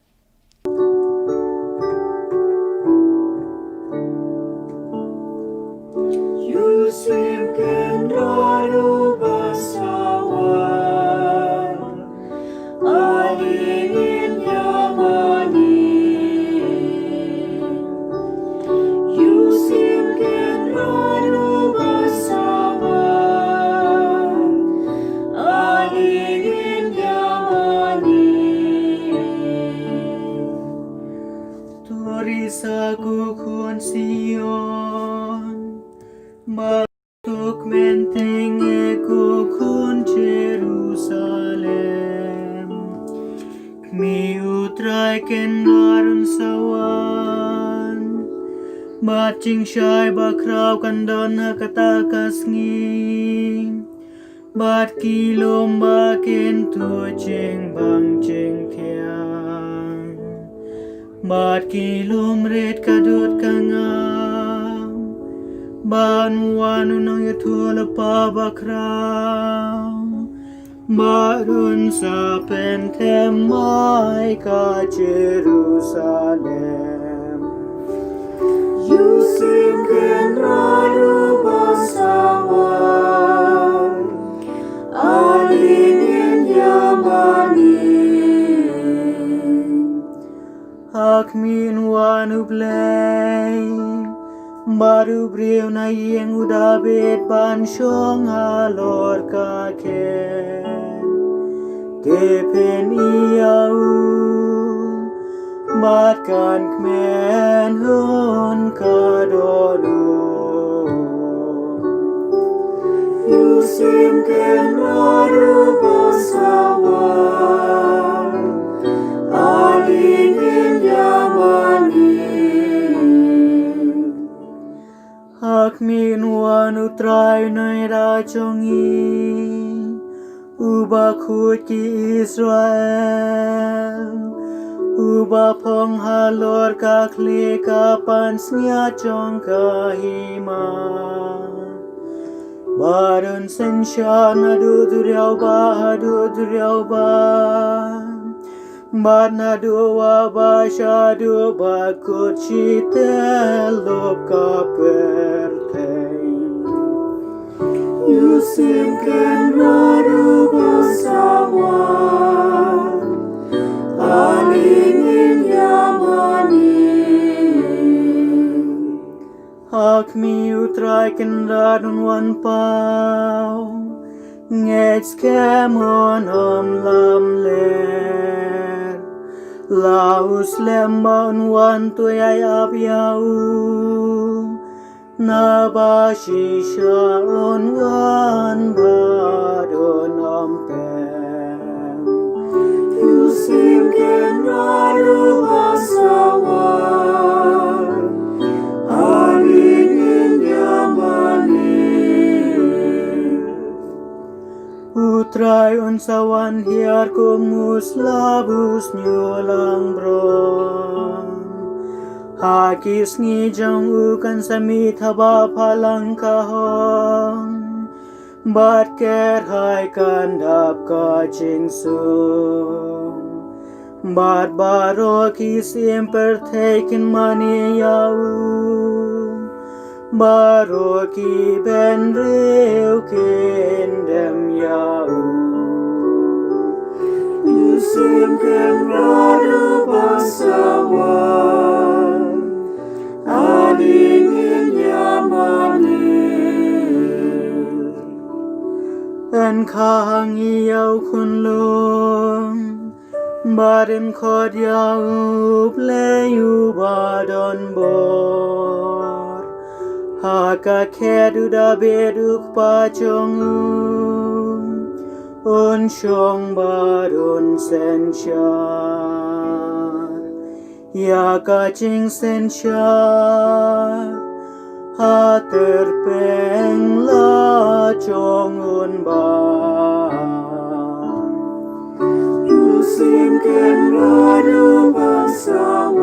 Yusimken radu basawan alingin yamani. Yusimken radu basawan alingin yamani. Torisaku kun Sion Batuk menteng eko kun Jerusalem. Mi utrai ken darun sawan. Bacing syai bakrau kandon hakatakas nging. Bat kilom baken tu ceng bang ceng tiang. Bat kilom red kadut kangam. Ban wanu nang yatul pa bakrau. Barun sa pentemai ka Jerusalem. Yusimken radu basawan alingin yamani. Akmin wanu blay baru briu na yang udabit ban syong alor kaken. Kepen iau batkan kmen hun kadono. Yusimken radu basawan alingin yamani. Akmin wanu trai nai rajongi uba ki Israel uba pong halor kakle kapan snya chong kahima barun senshan adu duriau ba Barna dua basyadu bakut citelop kapertein. Yusimken radu basawan alingin yamani. Akmi utraiken radun wan pau ngets kemon lam ler. Laus lemban wan tuyay abyaw nabashisha on wan badon ampem. Yusimken radu basawan alingin yamani. Utrai unsawan hiar kumus labus nyulang bron. Hakis ngijang ukan samit haba palang kahong. Bat ker hai kandap ka jingsung. Bat baro kisim perteikin mani yau. Baro ki ben reu kendem yau. Yusimken radu basawan alingin yamani. En kahang iyau kunlung barin kod yau pleyu badon bor. Haka kedu da beduk pachong un syong barun sensyar. Ya kacing sensyar ha terpeng la chong un ba. Yusimken radu bangsawan,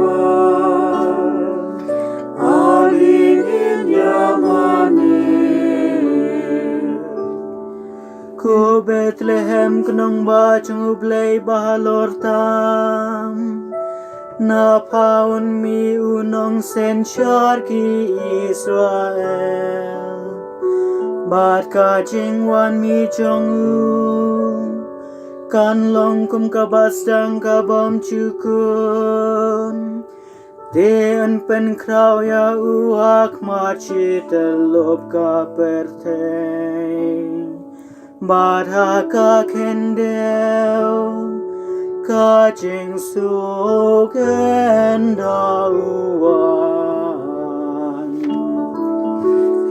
aling in Yamani. Ko Bethlehem knong bachung ublay bahalor tam, na paun mi unong sensyar ki Israel. Bat ka jingwan mi jong u, kan long kum kabastang kabom chukun. Den pen kraw ya uak marchit lop ka perteng. Bat ha ka kendel, ka jing su kendauan.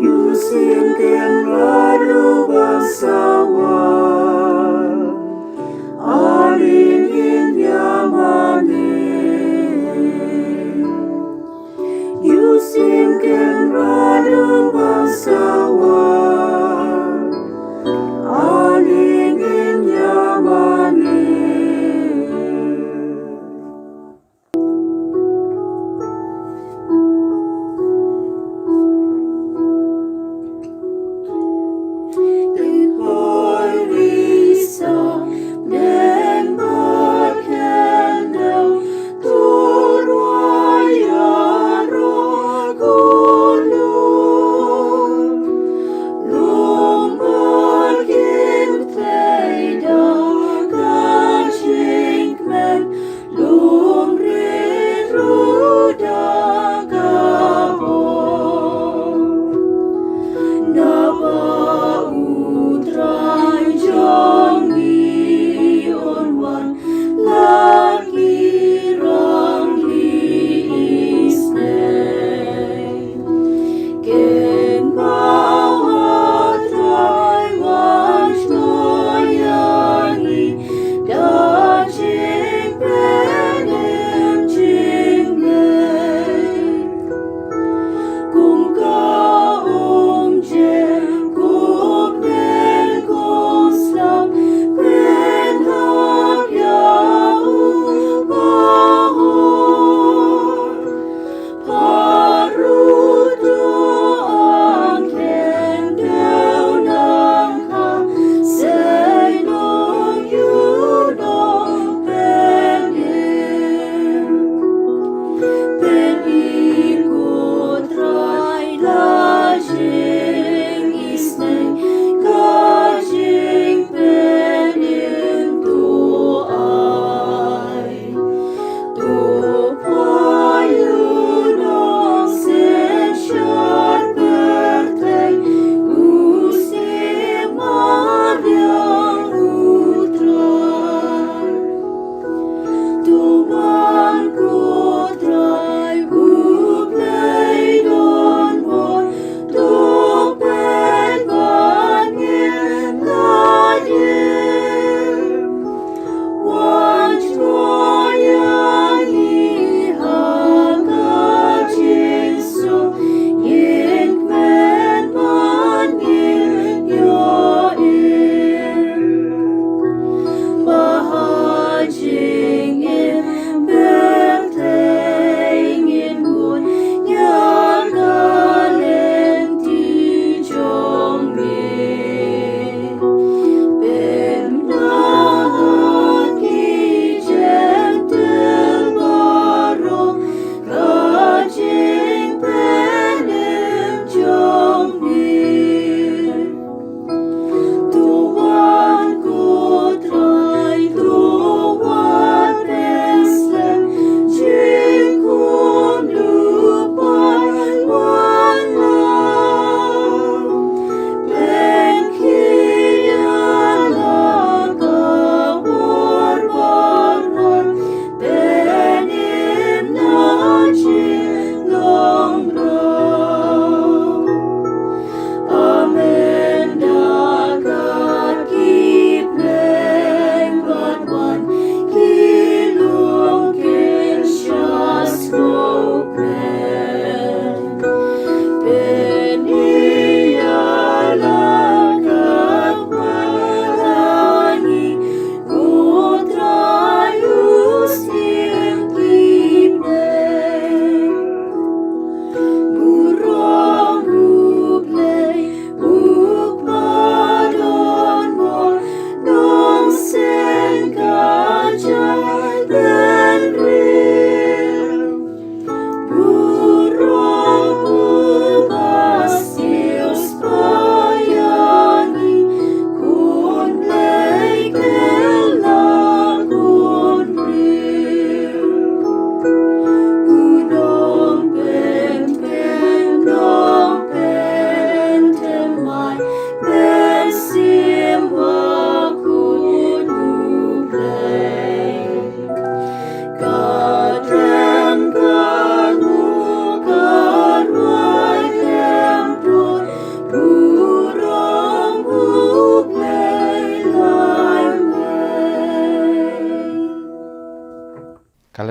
Yusimken radu bangsawan, aling in Yamani. Yusimken radu bangsawan, aling in Yamani.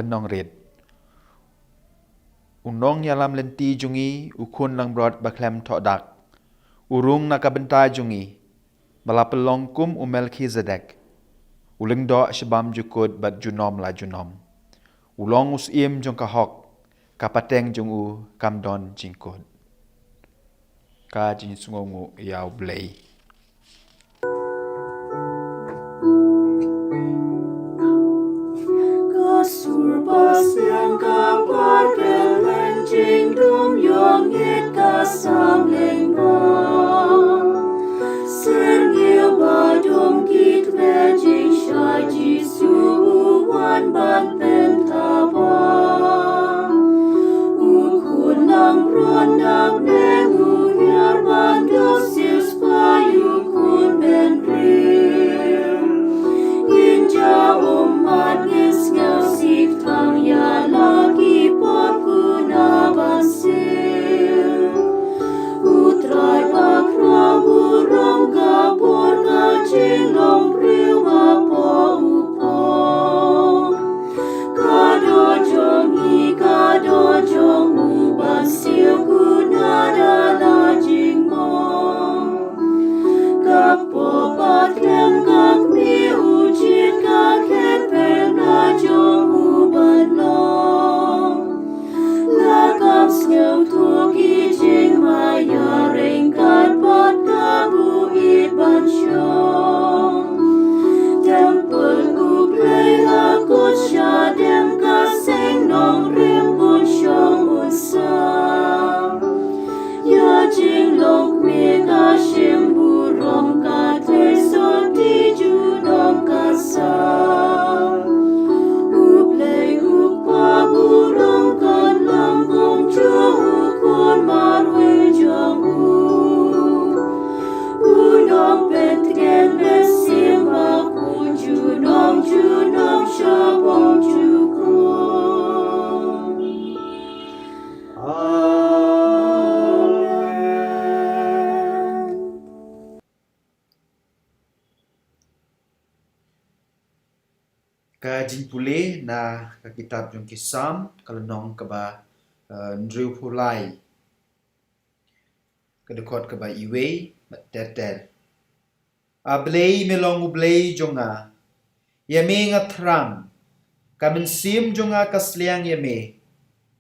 nong red. Unong yalam lenti jungi ukun lang brod baklem tok dak. Urung nakabentai jungi. Balapelong kum Melchizedek. Uling do shabam jukut bat junom la junom. Ulong usim jong kahok. Kapateng jong u kamdon jingkut. Ka jing sungongu yau blei. Kasur pasiang kapar kelen jing dum yong it kasam leng ba. Serngil badum kit ve jing shai jisu wan ban pen taba. Ukun lang pron nak neng uyar bandel sis payu kun ben bril. Inja umat ngis ngasik tang ya lagi pokuna bansil. Utrai bakra burung kapur kacing long bril bapo upo. Kado jong u bansil kuna dala jingmong. Kapo batlem kak mi ujit kaket perna jong u banong. Lakam snyau tuki jing maya ringkat pot kabu it bansyong. Tempel u play lakut syadem kaseng nong rimbun syong unsam. Ya jing long mi kashim burong kate soti junong kasam. Uplay ukpa burong kan langkong jong ukon marwe jong u. Unong pentgen besim akun junong syabong jukon. Ka jing pule na ka kitab jong kisam kalenong kaba ndriu pulai. Kedekot kaba iwe ter. Ablei melong ublei jonga. Yame ngatrang. Kamen sim jonga kasliang yame.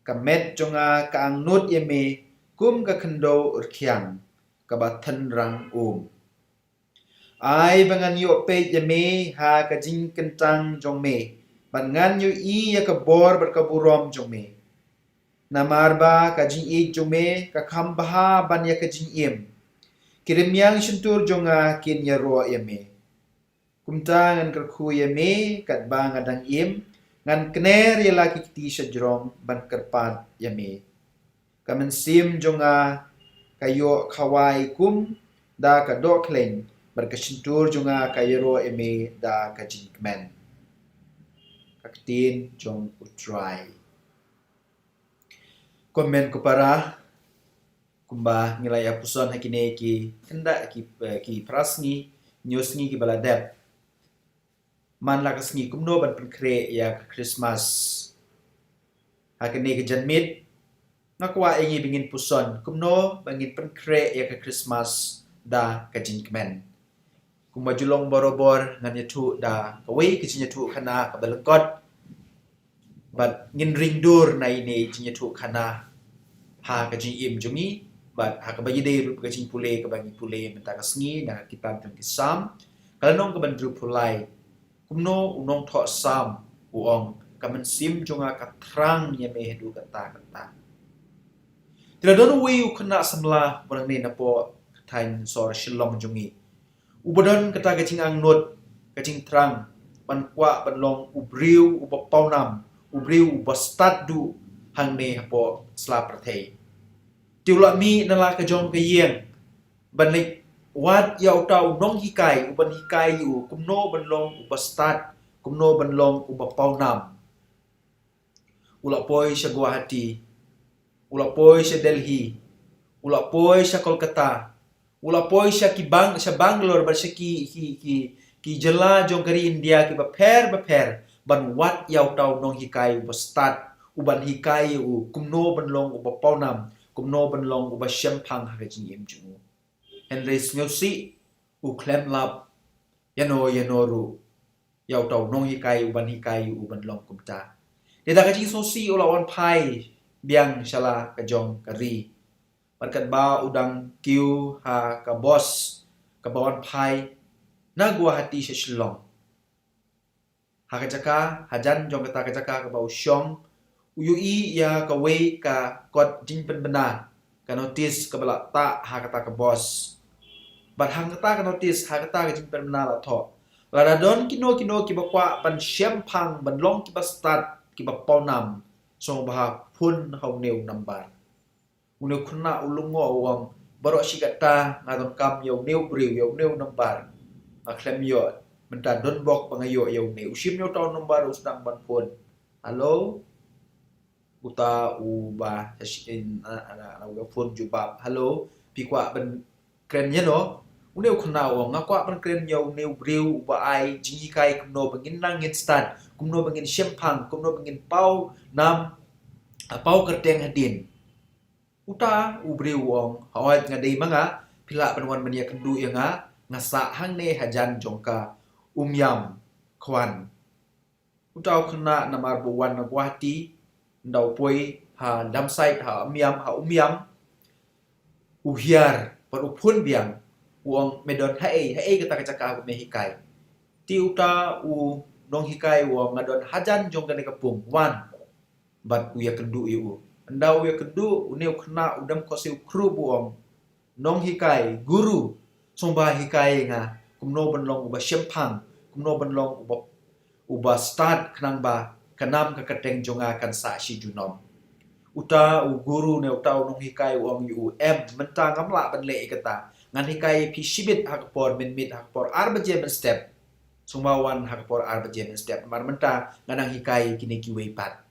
Kamet jonga kaangnut yame. Kum ka kendo urkiang. Kaba tenrang Ai bangan yu pe yame ha ka jing kentang jong me. Bangan yu I ya ka bor berkaburom jong me. Namarba ka jing I jong me ka kambaha ban ya ka jing im. Kirim yang syentur jonga kin ya ro yame. Kumta ngan kerku yame kat ba ngadang im. Ngan kner ya laki kiti syajrong ban kerpat yame. Kamen sim jonga kayo kawai kum da ka do kleng. Berkesentur juga kayero eme da kajingmen. Kaktin jong utrai. Komen kupara kumba ngilaya puson hakine ki hendak ki prasngi nyosngi ki baladep. Man la kasngi kumno ban penkre ya Christmas. Hakine ki janmit ngakwa ingi bingin puson kumno bangin penkre ya Christmas da kajingmen. Kumajulong borobor ngan nyatu da kawai ke nyatu kana kabalengkot bat ngin ringdur na ini nyatu kana ha ka im jungi bat ha ka bagi dei rup ka pule ka bagi pule menta ka sngi na kitab tang kisam kalanong ka bandru pulai kumno unong tho sam uong kamen sim junga ka trang ye me hedu kata tiradon wi ukna samla barang ni napo tain sor Shillong jungi ubadon kata kacing angnut kacing terang ban kwa ban long ubriu ubapaunam ubriu ubastadu hang ne hapo sla prathei tiula mi nala ka jong ka yeng ban lik wat yau tau nong hikai uban hikai yu kumno ban long ubastad kumno ban long ubapaunam ula poi sya Guwahati ula poi sya Delhi ula poi sya Kolkata ula poi sya Bangalore bar sya ki jela jong kari India ki baper ban wat yau tau nong hikai uba start uban hikai kumno ban long uba paunam kumno ban long uba shempang hakajing yem jungu Henry Snyosi klem lap yanoru yau tau nong hikai uban long kumta Deda kajing sosi ulawan pai biang shala kajong kari Barkat ba udang kiu ha ka bos ka bawan pai na gua hati sa Shillong Hakajaka hajan jong kata kajaka ka bau syong uyui ya ka wei ka kot jing pen bena ka notice ka bala ta ha kata ka bos bat hang kata ka notice ha kata ka jing pen bena la tho la don kino ki bakwa pan syempang ban long ki ba start ki ba paunam song ba phun hau neu nambar Uneu khuna ulungo wang barok shikata ngadon kam yau neu briu yau neu nambar aklem yo menta don bok bangayo yau neu shim yo tau nambar usdang ban pun halo uta uba shin ana phone jubab halo pikwa ban kren no Uneu khuna wang ngakwa ban kren yau neu briu uba ai jingi kai kumno bangin nangin start kumno bangin shempang kumno bangin pau nam pau kerteng hadin Uta ubri wong hawat ngadai manga pila penwan mania kendu yang ngasa hang ne hajan jongka umyam kwan Uta kena namar buwan nagwati ndau poi ha damsait ha umyam uhiar perupun biang wong medon hae kata kacaka mehikai ti uta nong hikai wong ngadon hajan jongka ne kapung wan bat uya kendu iu Andau ya kedu uneu kena udam kosiu kru buong nong hikai guru somba hikai nga kumno benlong uba shempang kumno benlong uba start kenang ba kanam ka kateng jonga kan sa shi junom uta guru ne uta nong hikai wong yu mentang ngamla benle ikata ngan hikai pi shibit hakpor minmit hakpor arbaje ben step sumawan hakpor arbaje ben step mar menta nganang hikai kini kiwei pat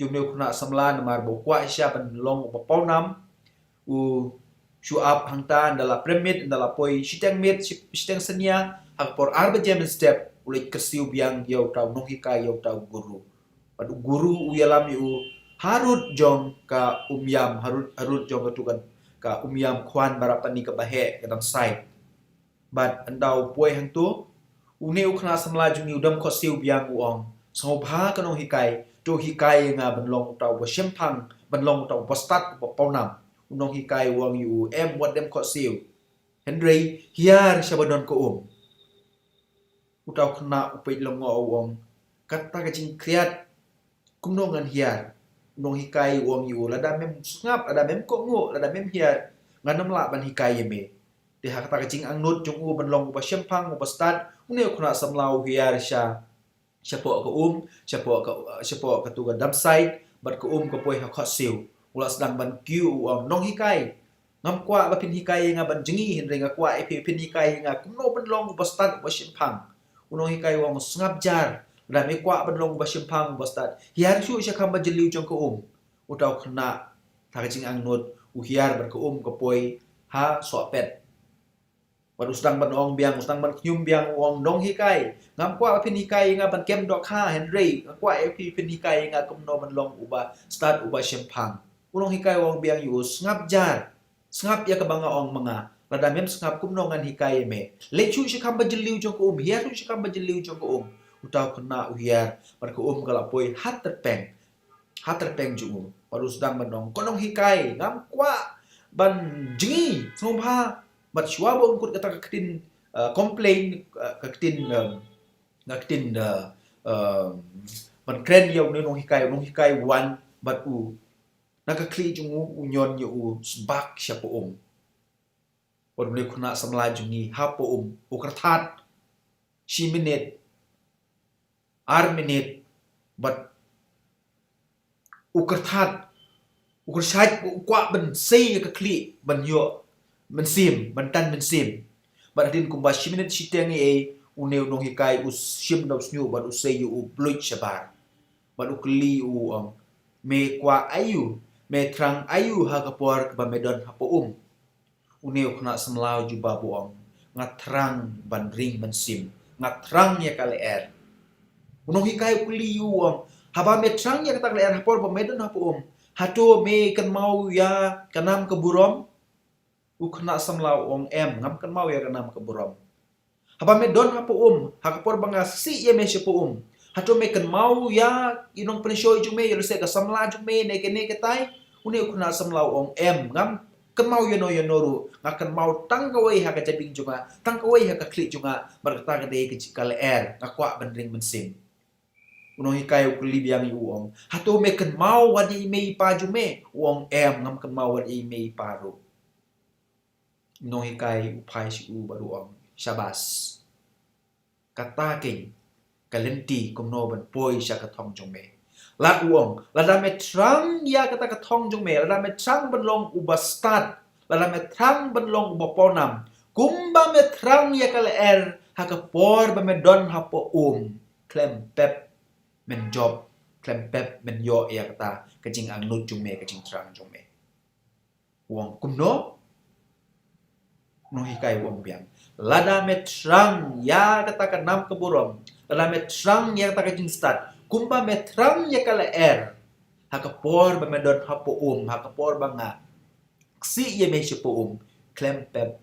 Jumneu kuna samla namar bokwa isya penlong upapaunam shuap hangta ndala premit ndala poi shiteng mit shiteng senia hakpor arba jemen step ulai kersiu biang yau tau nohika yau tau guru padu guru uyalam harut jong ka umyam harut jong katukan ka umyam kwan barapani ka bahe kadang side but andau poi hangtu uneu kuna samla jungi udam kosiu biang uong sangobha kanong hikai to hikai nga benlong tau bo shempang benlong tau bo start bo paunam unong hikai wang yu wat dem ko siu Henry hiar shabadon ko utau kena upait longo wong kata kajing kriat kumnongan hiar unong hikai wang yu lada mem ngap lada mem ko ngo lada mem hiar nganam la ban hikai yeme de kata kajing angnut jung benlong bo shempang bo start une kena samlau hiar sha Siapa ka tuga damsai bat ka ka poi ha khosiu ula sedang ban kiu nong hikai ngam kwa ba pin hikai nga ban jengi hinre nga kwa pin hikai nga kumno benlong bastat ba simpang unong hikai wong sngap jar la me kwa benlong ba simpang bastat hiar shu sha kam ba jeliu jong ka utau khna ta jing ang not hiar bat ka ka poi ha so pet Usdang ban ong biang usdang ban kyum biang ong nong hikai ngam kwa pin hikai nga ban kem dok ha Henry kwa pin hikai nga kumno ban long uba start uba shempang ulong hikai ong biang yu ngap jar ngap ya kabanga ong mga lada mem ngap kumno ngan hikai me lechu shikam ba jeliu jong ko hiar tu shikam ba jeliu jong ko utau kena hiar ban ko kala poi hat terpeng jungu usdang ban ong konong hikai ngam kwa ban jingi somba But shua bon kut kata kakitin complain kakitin ban kren yau nong hikai wan but nakakli jungu unyon yu sbak siapa boleh kuna samla jungi hapo ukertat si minit ar minit but ukertat ukersat ukwa ban sei kakli ban yo mensim bantan mensim badin kumba shiminit shiteng uneu nong hikai shim daus nyu bad usay yu bluit shabar bad ukli me kwa ayu me trang ayu ha kapor ba medon hapo uneu kena semlau juba buong ngatrang ban ring mensim ngatrang ya kale Unong hikai kuli uang. Haba me trang ya kata leer hapor pemedon hapu Hatu me kan mau ya kanam keburom. Ukna samlau ong ngam kan mau ya kanam keburom. Haba me don hapu hakapor banga si ya me shepu Hatu me kan mau ya inong penshoy jume ya lese ka samla jume ne ketai. Uni ukna samlau ong ngam kan mau ya no ru. Ngakan mau tangkawai haka jabing juga. Tangkawai haka klik juga. Berkata kedai kecikal leer. Ngakwa bendring mensim. Unong hikai ukuli biang uong. Hatu me kan mau wadi me pa jume. Uong ngam kan mau wadi me paru. Unong hikai upai si baru uong. Syabas. Kata king. Kalenti kumno ban poi sya katong jume. Lat uong. Lada me trang ya kata katong jume. Lada me trang benlong ubastad. Lada me trang benlong ubaponam. Kumba me trang ya kaleer. Hakapor ba me don hapo Klem pep. Men job klempep men yo ya kata kecing angnut jume kecing terang jume wong kumno no hikai wong biang lada metrang ya kata kanam keburom lada metrang ya kata kecing start kumpa metrang ya kala hakapor bamedon hapo hakapor banga si ye me shepo klempep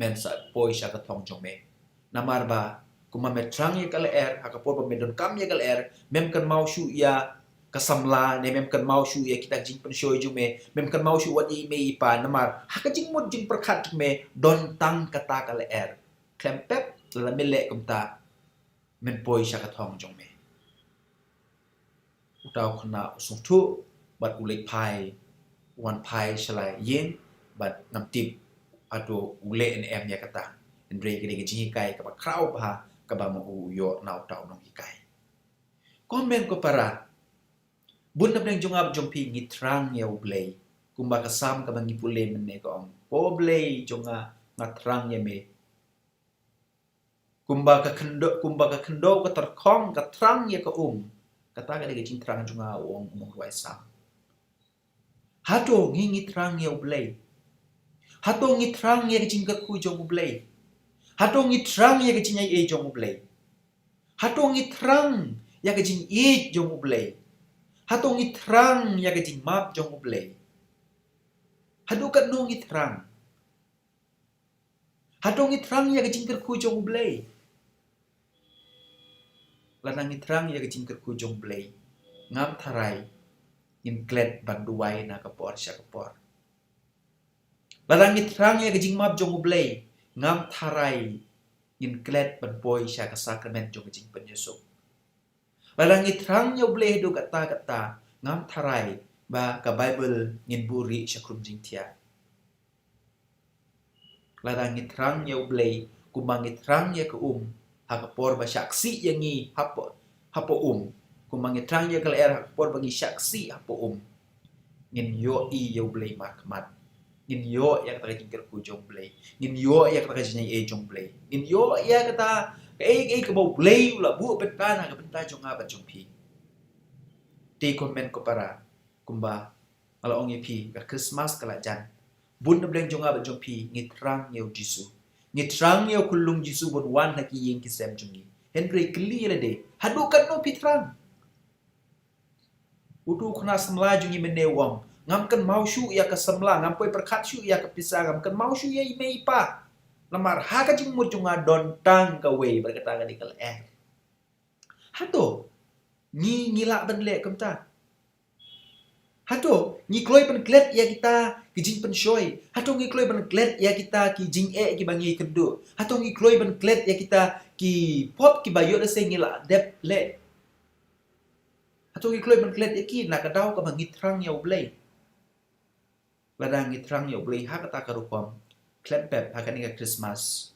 men sa poi sha katong jume namar ba kuma metrang ya kala hakapor pemedon kam ya kala mem kan mau shu ya kasamla ne mem kan mau shu ya kita jing penshoy jume mem kan mau shu wadi me pa namar hakajing mud jing perkhat me don tang kata kala klempep la mele kumta men poi sha katong jume utaw khna usung thu bat ulek pai wan pai shalai yin bat namtip ado ule en ya kata andre gede jing kai ka krau pa kaba mo yo nau tau nong hikai. Komen ko para bun na bneng jungab jumpi ngitrang ya ublay. Kumba kasam ka bangi pule menne ko ang poblay junga ngatrang ya me. Kumba ka kendo ka terkong ka trang ya ka Kata ka jing trang junga uong ruai sam. Hato ngitrang ya ublay. Hato ngitrang ya jing ka ku jong ublay. Hatong itrang ya kecing ai jong ublay. Hatong itrang ya kecing i jong ublay. Hatong itrang ya kecing map jong ublay. Hadu kat nong itrang. Hatong itrang ya kecing kerku jong ublay. Lanang itrang ya kecing kerku jong ublay. Ngam tharai in klet banduai na kapor sya kapor. Lanang itrang ya kecing map jong ublay. Ngam tharai in klet penpoi sya ka sakramen jong jing penyusup. Ladang itrang nya boleh do kata ngam tharai ba ka Bible ngin buri sya krum jing tia. Ladang itrang nya boleh kumang itrang nya ka hakapor ba syaksi yangi hapo kumang itrang nya ka hakapor bagi syaksi hapo ngin yo I yo boleh markmat. Ngin yo ya kata kingkir ku jong play. Ngin yo ya kata kajnya jong play. Ngin yo ya kata ke bau play ula bu petan ka benta jong apa jong pi. Ti komen ko para kumba ala ong pi ka Christmas kala jan. Bun na bleng jong apa jong pi ngitrang yo Jisu. Ngitrang yo kulung Jisu bon wan haki yeng kisem jongi. Henry kli la de. Hadukan no pitrang. Udu khna samla jongi menewang. Ngam kan mau shu ya ka samla ngam poi perkhat shu ya ka pisa ngam kan mau shu ya me pa lamar ha ka jing mut junga don tang ka we berkata ka dikal hato ni ngila ban le kamta hato ni kloi ban klet ya kita ki jing pen shoy hato ni kloi ban klet ya kita ki jing ki bangi kedu hato ni kloi ban klet ya kita ki pop ki bayo da se ngila dep le hato ni kloi ban klet ya ki na ka daw ka bangi trang ya ublay. Ladang itrang yo boleh ha kata karupam klempep ha kaninga Christmas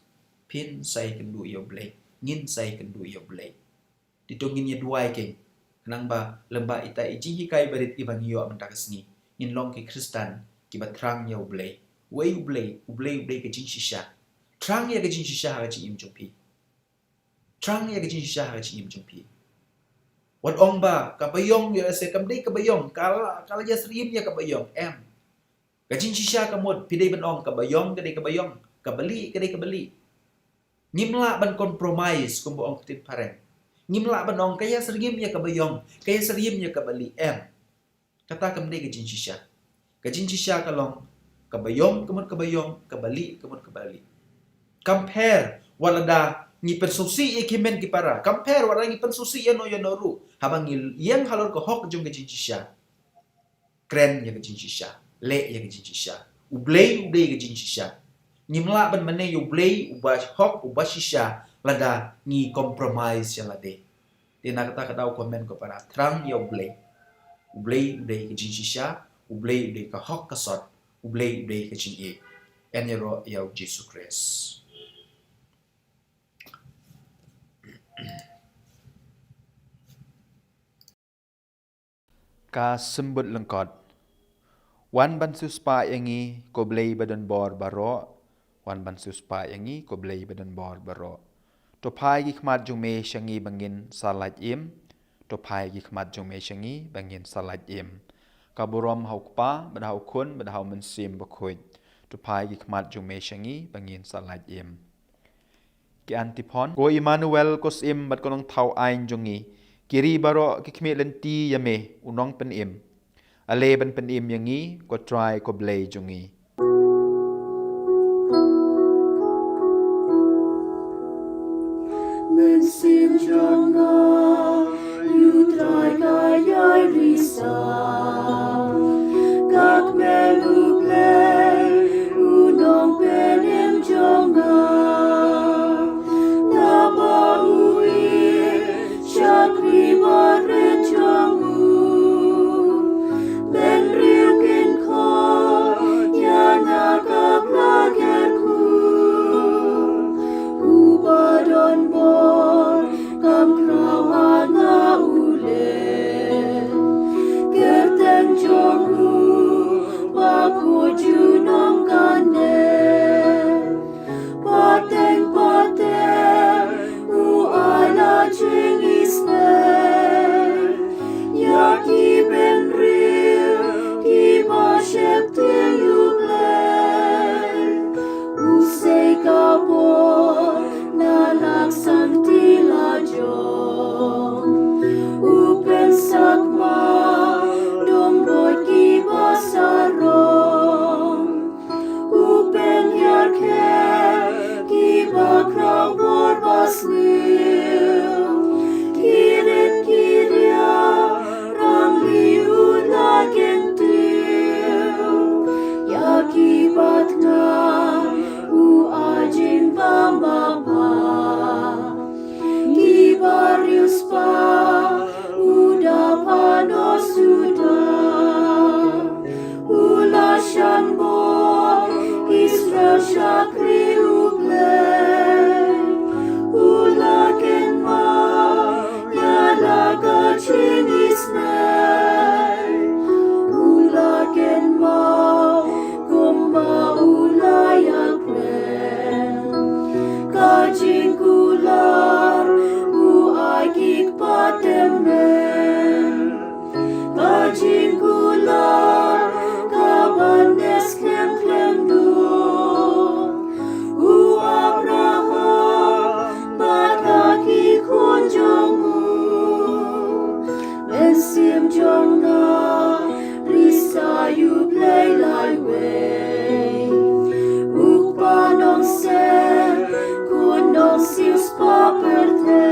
pin sai kendu yo boleh ngin sai kendu yo boleh ditongin ye duai ke nang ba lemba ita iji hikai barit ibang yo mentakasni in long ke Kristan ki batrang yo boleh wei ublay ke jing shisha trang ya ke jing shisha ha jing im jompi trang ya ke jing shisha ha jing im jompi wat ong ba kabayong yo se kamdei kabayong kala ya srim ya kabayong Gajin shisha kamot pidai ban ong kabayong kabali kadai kabali. Ngimla ban compromise kumbo ong tin pareng. ngimla banong kaya sergim ya kabayong kaya sergim ya kabali kata kamde ke jincisha kalong kabayong kabali compare walada ngi pensusi ekimen kipara compare walada ngi pensusi yano ru habang yang halor ko hok jong ke jincisha kren ya ke jincisha le ya ke jincisha ublei ke jincisha ngimla ban mane ublei ubas hok ubashisha lada ngi compromise yang lade tina kata komen ko para trang ya ublei ke jincisha ublei ke hok kasot ublei ke jin enero ya Jesus Christ ka sembut lengkot wan ban suspa yangi ko blei badan bor baro wan ban suspa yangi ko blei badan bor baro to pai gi khmat jung me shangi bangin salat im to pai gi khmat jung me shangi bangin salat im ka borom haukpa badau khun badau mensim bakhoit to pai gi khmat jung me shangi bangin salat im ki antipon ko Emmanuel kos im bat konong thau ain jungi kiri baro ki khme lenti yame unong pen im ale ban pen im yangi ko try ko blei jungi Men sim jonga you try kaya risa kak melu play unong penem jonga naba ui chakri bare jongu ben riukin ko yana kak lagerku ubadon bor kam krawana ule kerten jongu baku junong kane pateng u ala ching isne yaki ben riu ki ba shep te you play usay kabor nanak santi lajong upen sakma dombot ki basarong upen yarke ki bakrang bor basliu kirit kiria rangli ulagentiu yaki batna u ajin bambaba di barius pa uda pano suda ula shambo Israel shakri ublei ula kenma yana gachin isnei ula kenma kumba ula yakren kajing kular u agik patemen kajing kular kabandes klem klem du u Abraham bataki kunjongu mensim jonga risa you play like way upanong sen kunong sius paperte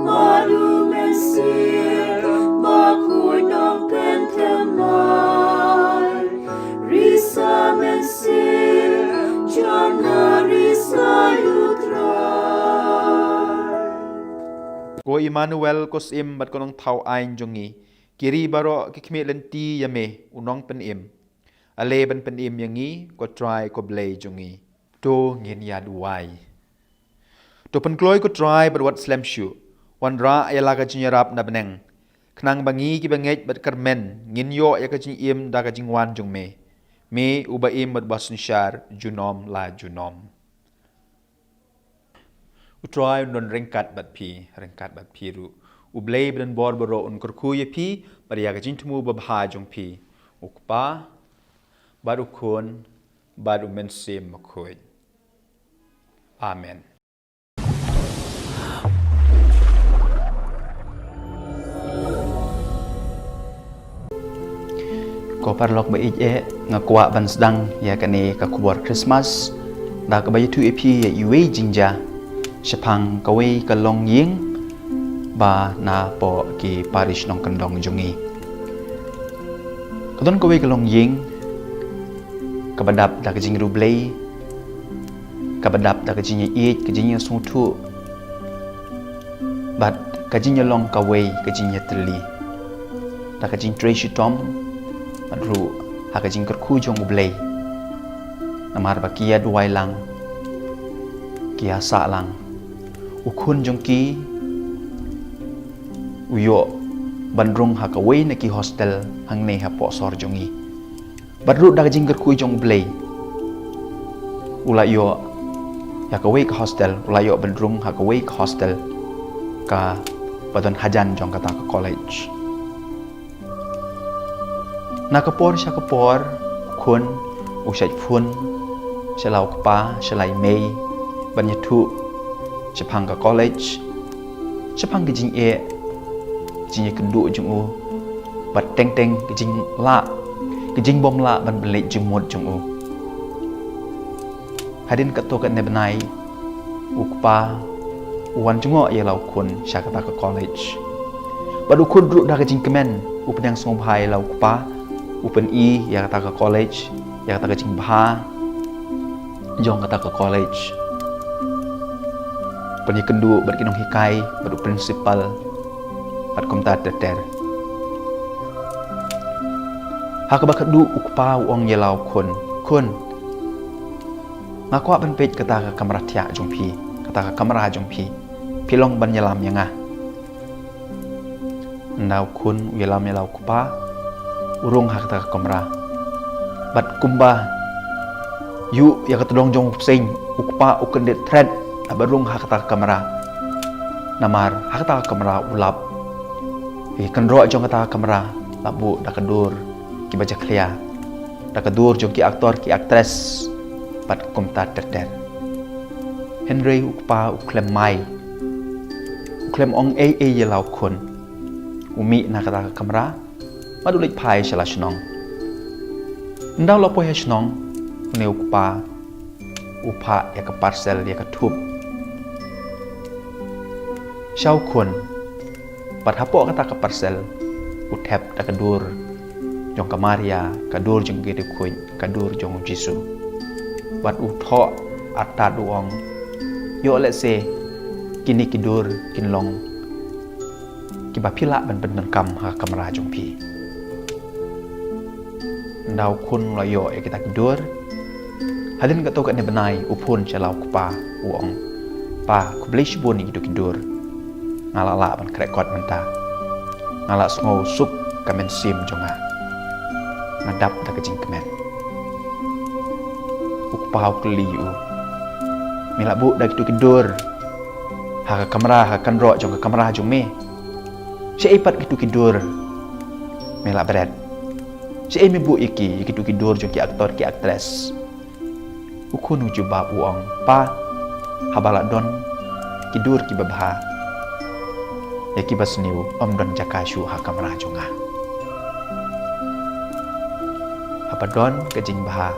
madu mensir bakunong pentemai risa mensir jana risa yutrai ko Emmanuel kos im bat konong thau ain jungi kiri baro ki khme lenti yame unong pen im ale ban pen im yangi ko try ko blei jungi to ngin yad wai to pen kloi ko try but what slam shu wan ra ayala ka jinyarap na beneng knang bangi ki banget bat karmen ngin yo ya ka jing im da ka jing wan jung me uba im bat basun shar junom la junom utrai non rengkat bat pi ru ublei ben bor boro un kurku ye pi bar ya ka jing tumu ba bha jung pi ukpa baru kun baru mensim makhoi amen ko parlok ba ije ngakwa ban sedang ya kane ka kubor Christmas da ka bayu tu epi ya iwe jingja sepang kawe ka long ying ba na po ki parish nong kendong jungi kadon kawe ka long ying kabadap da ka jing rublei kabadap da ka jing ye ka jing sutu bat ka jing long kawe ka jing teli da ka jing treshi tom adru ha ka jing kerku jong ublei namar ba kia duai lang kia sa lang ukun jong ki uyo bandrung ha ka wei na ki hostel hang ne ha po sor jongi badru da ka jing kerku jong ublei ula yo ya ka wei ka hostel ula yo bandrung ha ka wei ka hostel ka badon hajan jong kata ka college nakapor siya kapor kun usay fun siya lau kapa siya lai may banyatu siya pang ka college siya pang gijing gijing kendu jung u bat teng teng gijing la gijing bom la ban belit jung mut jung u hadin kato kat nebenai ukpa uwan jungo ya lau kun siya kata ka college badu kun dru da gijing kemen upen yang songpai lau kapa Open ya kata ke college, ya kata ke jing bah, jong kata ke college. Penyi kendu berkinong hikai, baru principal, bat komta teter. Hak bakat du ukpa uang yelau kun. Ngaku ban pej kata ke kamera tiak jong pi, kata ke kamera jong pi, pilong ban yelam yang ah. Ndau kun yelam yelau kupa. Urung hak ta kamera bat kumba yu ya katodong jong sing ukpa ukendet thread abarung hak ta kamera namar hak ta kamera ulap kendro jong kata kamera labu da kedur ki baca clear da kedur jong ki aktor ki aktres bat kumta terter Henry ukpa uklem mai uklem ong ye lau kun umi na kata kamera madu lek pai shala shnong ndau lopo he shnong ne ukpa upa ya ka parcel ya ka thup shau kun pat hapo kata ka parcel uthep ta kadur jong ka maria kadur jong ge de kuin kadur jong jisu bat utho atta duong yo let se kini kidur kinlong kiba phila ban kam ha kamera jong pi ndau kun layo ya kita tidur hadin ka to ka ne benai upun chalau kupa uong pa ku blish bun ni tidur ngalala ban krekot menta ngala sngo sup kamen sim jonga ngadap da kejing kemen ukpa ukli u mila bu da tidur ha ka kamera ha kan ro jong ka kamera jong me se ipat tidur mila berat si emi bu iki tu kidur jo ki aktor ki aktres ukun uju ba uang pa habala don kidur ki babha ya ki basniu om don jakashu ha kamera jonga apa don ke jing baha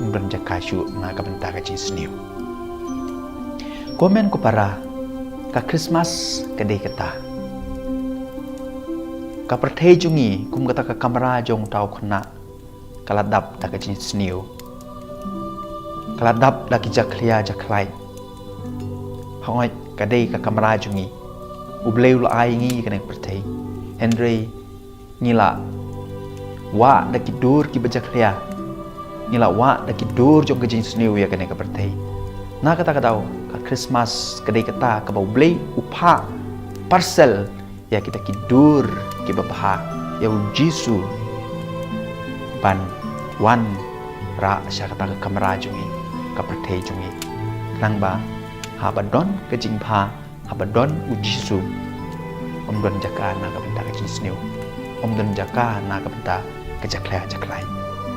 om don jakashu na ka benta ka ji sniu komen ko para ka Christmas ke de kata ka perthei jungi kum kata ka kamera jong tau khna kaladap ta ka jin sniu kaladap la ki jaklia jaklai hoi ka dei ka kamera jungi ubleu la ai ngi ka nek perthei Henry ngila wa da ki dur ki bajaklia ngila wa da ki dur jong ka jin sniu ya ka nek perthei na kata ka dau ka Christmas ka dei kata ka bau blei upha parcel ya kita kidur ki babha ya jisu ban wan ra sya kata ka kamera jungi ka perthei jungi nang ba ha badon ke jing pha ha badon u jisu om don jaka na ka benta ka jisneu om don jaka na ka benta ka jaklai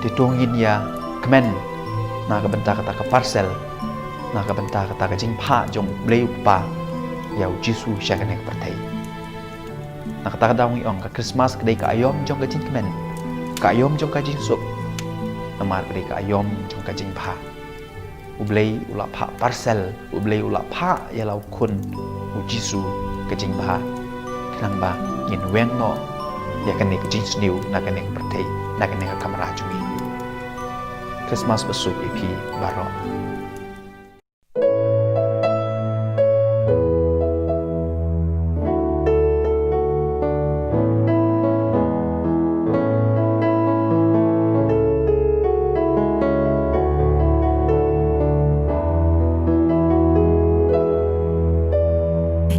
ti tongin ya kemen na ka benta kata ka parcel na ka benta kata ka jing pha jong bleu pa ya jisu sya ka nek perthei nakata dawi ong ka Christmas kedai ka ayom jong ka jing kemen kayom jong kajing suk amar kri kayom jong kajing pha ublei ula pha parcel ublei ula pha yalau kun ujisu kajing pha nang ba yin weng no ya kan ni kajing sniu na kan ning perthei na kan ning kamera jungi Christmas besuk ipi baro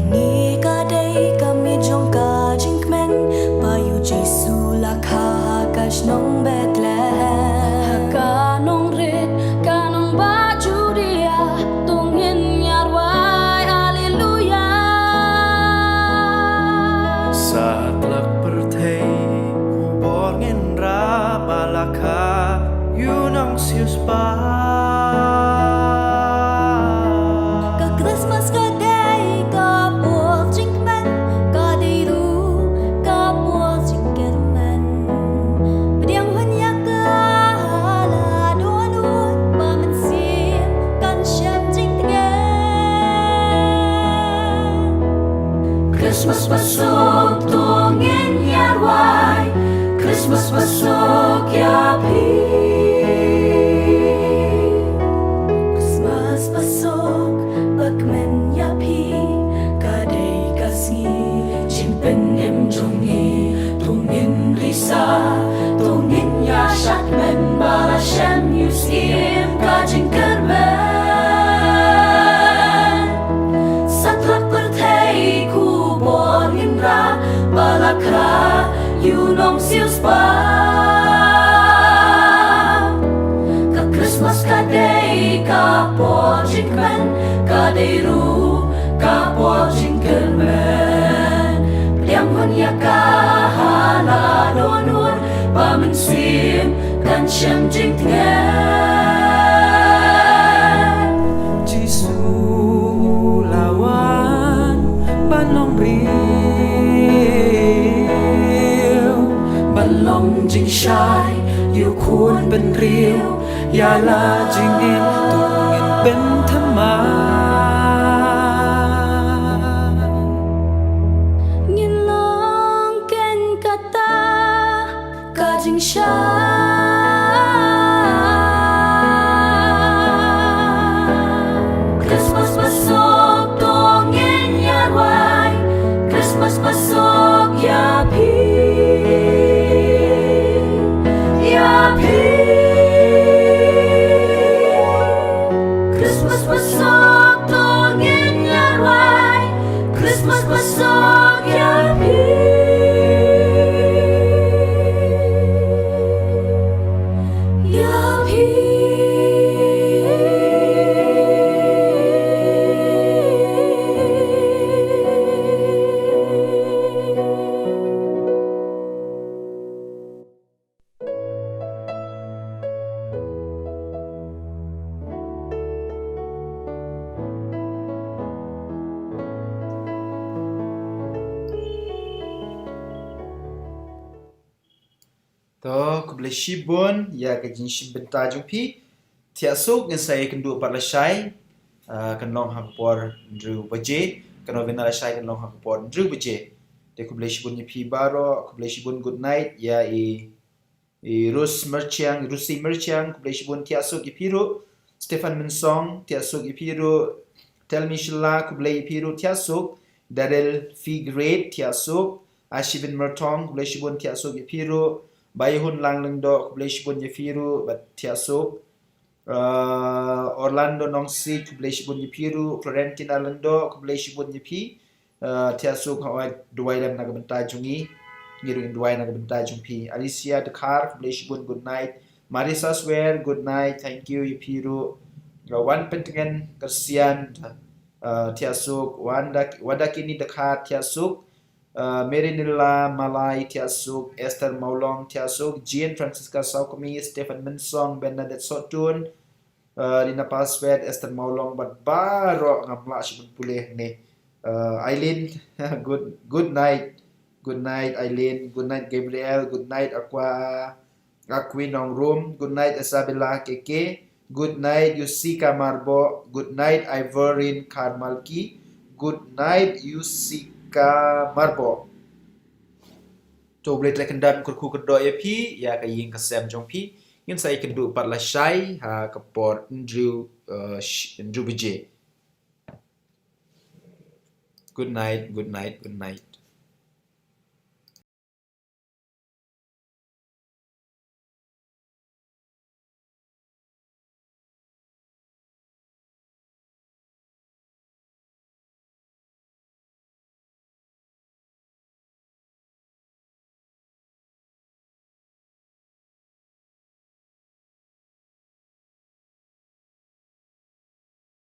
Ni ka day kami jong ka jinkmen payu Jesu la kha kash nong Bethlehem Ka nong rit, ka nong ba Judea, tungin yarwai, hallelujah. Satlak perthei ku borngin ra balaka yunong sius pa Ka Christmas ka day ka bol jinkmen ka day ru ka bol jinkermen Bediang hanya ka hala donut ba man sim kan shem jing Christmas pasok tongin yarwai Christmas pasok yapi Christmas pasok bakmen yapi kadai kasngi jimpen em jongi tongin risa tongin ya shatmen bala shem yusim kajing kermen Satlak perthei ku borngin ra balaka yunong sius pa Ka Christmas ka day ka por jinkmen ka day ru ka por jinkermen Pediang hunya ka hala donur pa men sim kan shem jing Jesu lawan banlong riu banlong jing shai yu kun ben riu ya la jing in tungin ben thaman Ngin long ken kata kajing sha Christmas pasok tongin yarwai Christmas pasok yapi yapi Christmas pasok tongin yarwai Christmas pasok yapi to kuble shibon ya kajing shibon ta jong pi tiasuk ngan saya kendu par la shai kan long hang por ndru baje kan ovena la shai kan long hang por ndru baje de kuble shibon ni pi baro kuble shibon good night ya rus merchiang rusi merchiang kuble shibon tiasuk ipiru Stefan Mensong tiasuk ipiru tell me shilla kuble ipiru tiasuk Darel Figret tiasuk Ashibin Mertong kuble shibon tiasuk ipiru Bayhun lang lengdo kuble shibon yefiru bat tiasuk Orlando Nongsi kuble shibon yepiru Florentina lengdo kuble shibon yepi tiasuk hawai duai lam naga benta jungi ngiring duai naga benta jungpi Alicia Dekar kuble shibon good night Marisa Swear good night thank you yepiru Wan pentengan kersian tiasuk wadakini Dekar tiasuk Merinilla Malai tiasuk Esther Maulong tiasuk Jean Francisca Saukumi Stephen Mensong Bernadette Sotun Lina Paswet Esther Maulong bat baro ngamla shibun pulih ni Eileen good night Eileen good night Gabriel good night Aqua Queen Nong Room. Good night Isabella Keke. Good night Yusika Marbo. Good night Ivorin Karmalki. Good night Yusika Marbo. To boleh terkendam kurku kedua ya pi ya ka ying kesem jong pi yin saya kedu pat la shai ha kapor Andrew Andrew BJ. Good night, good night, good night.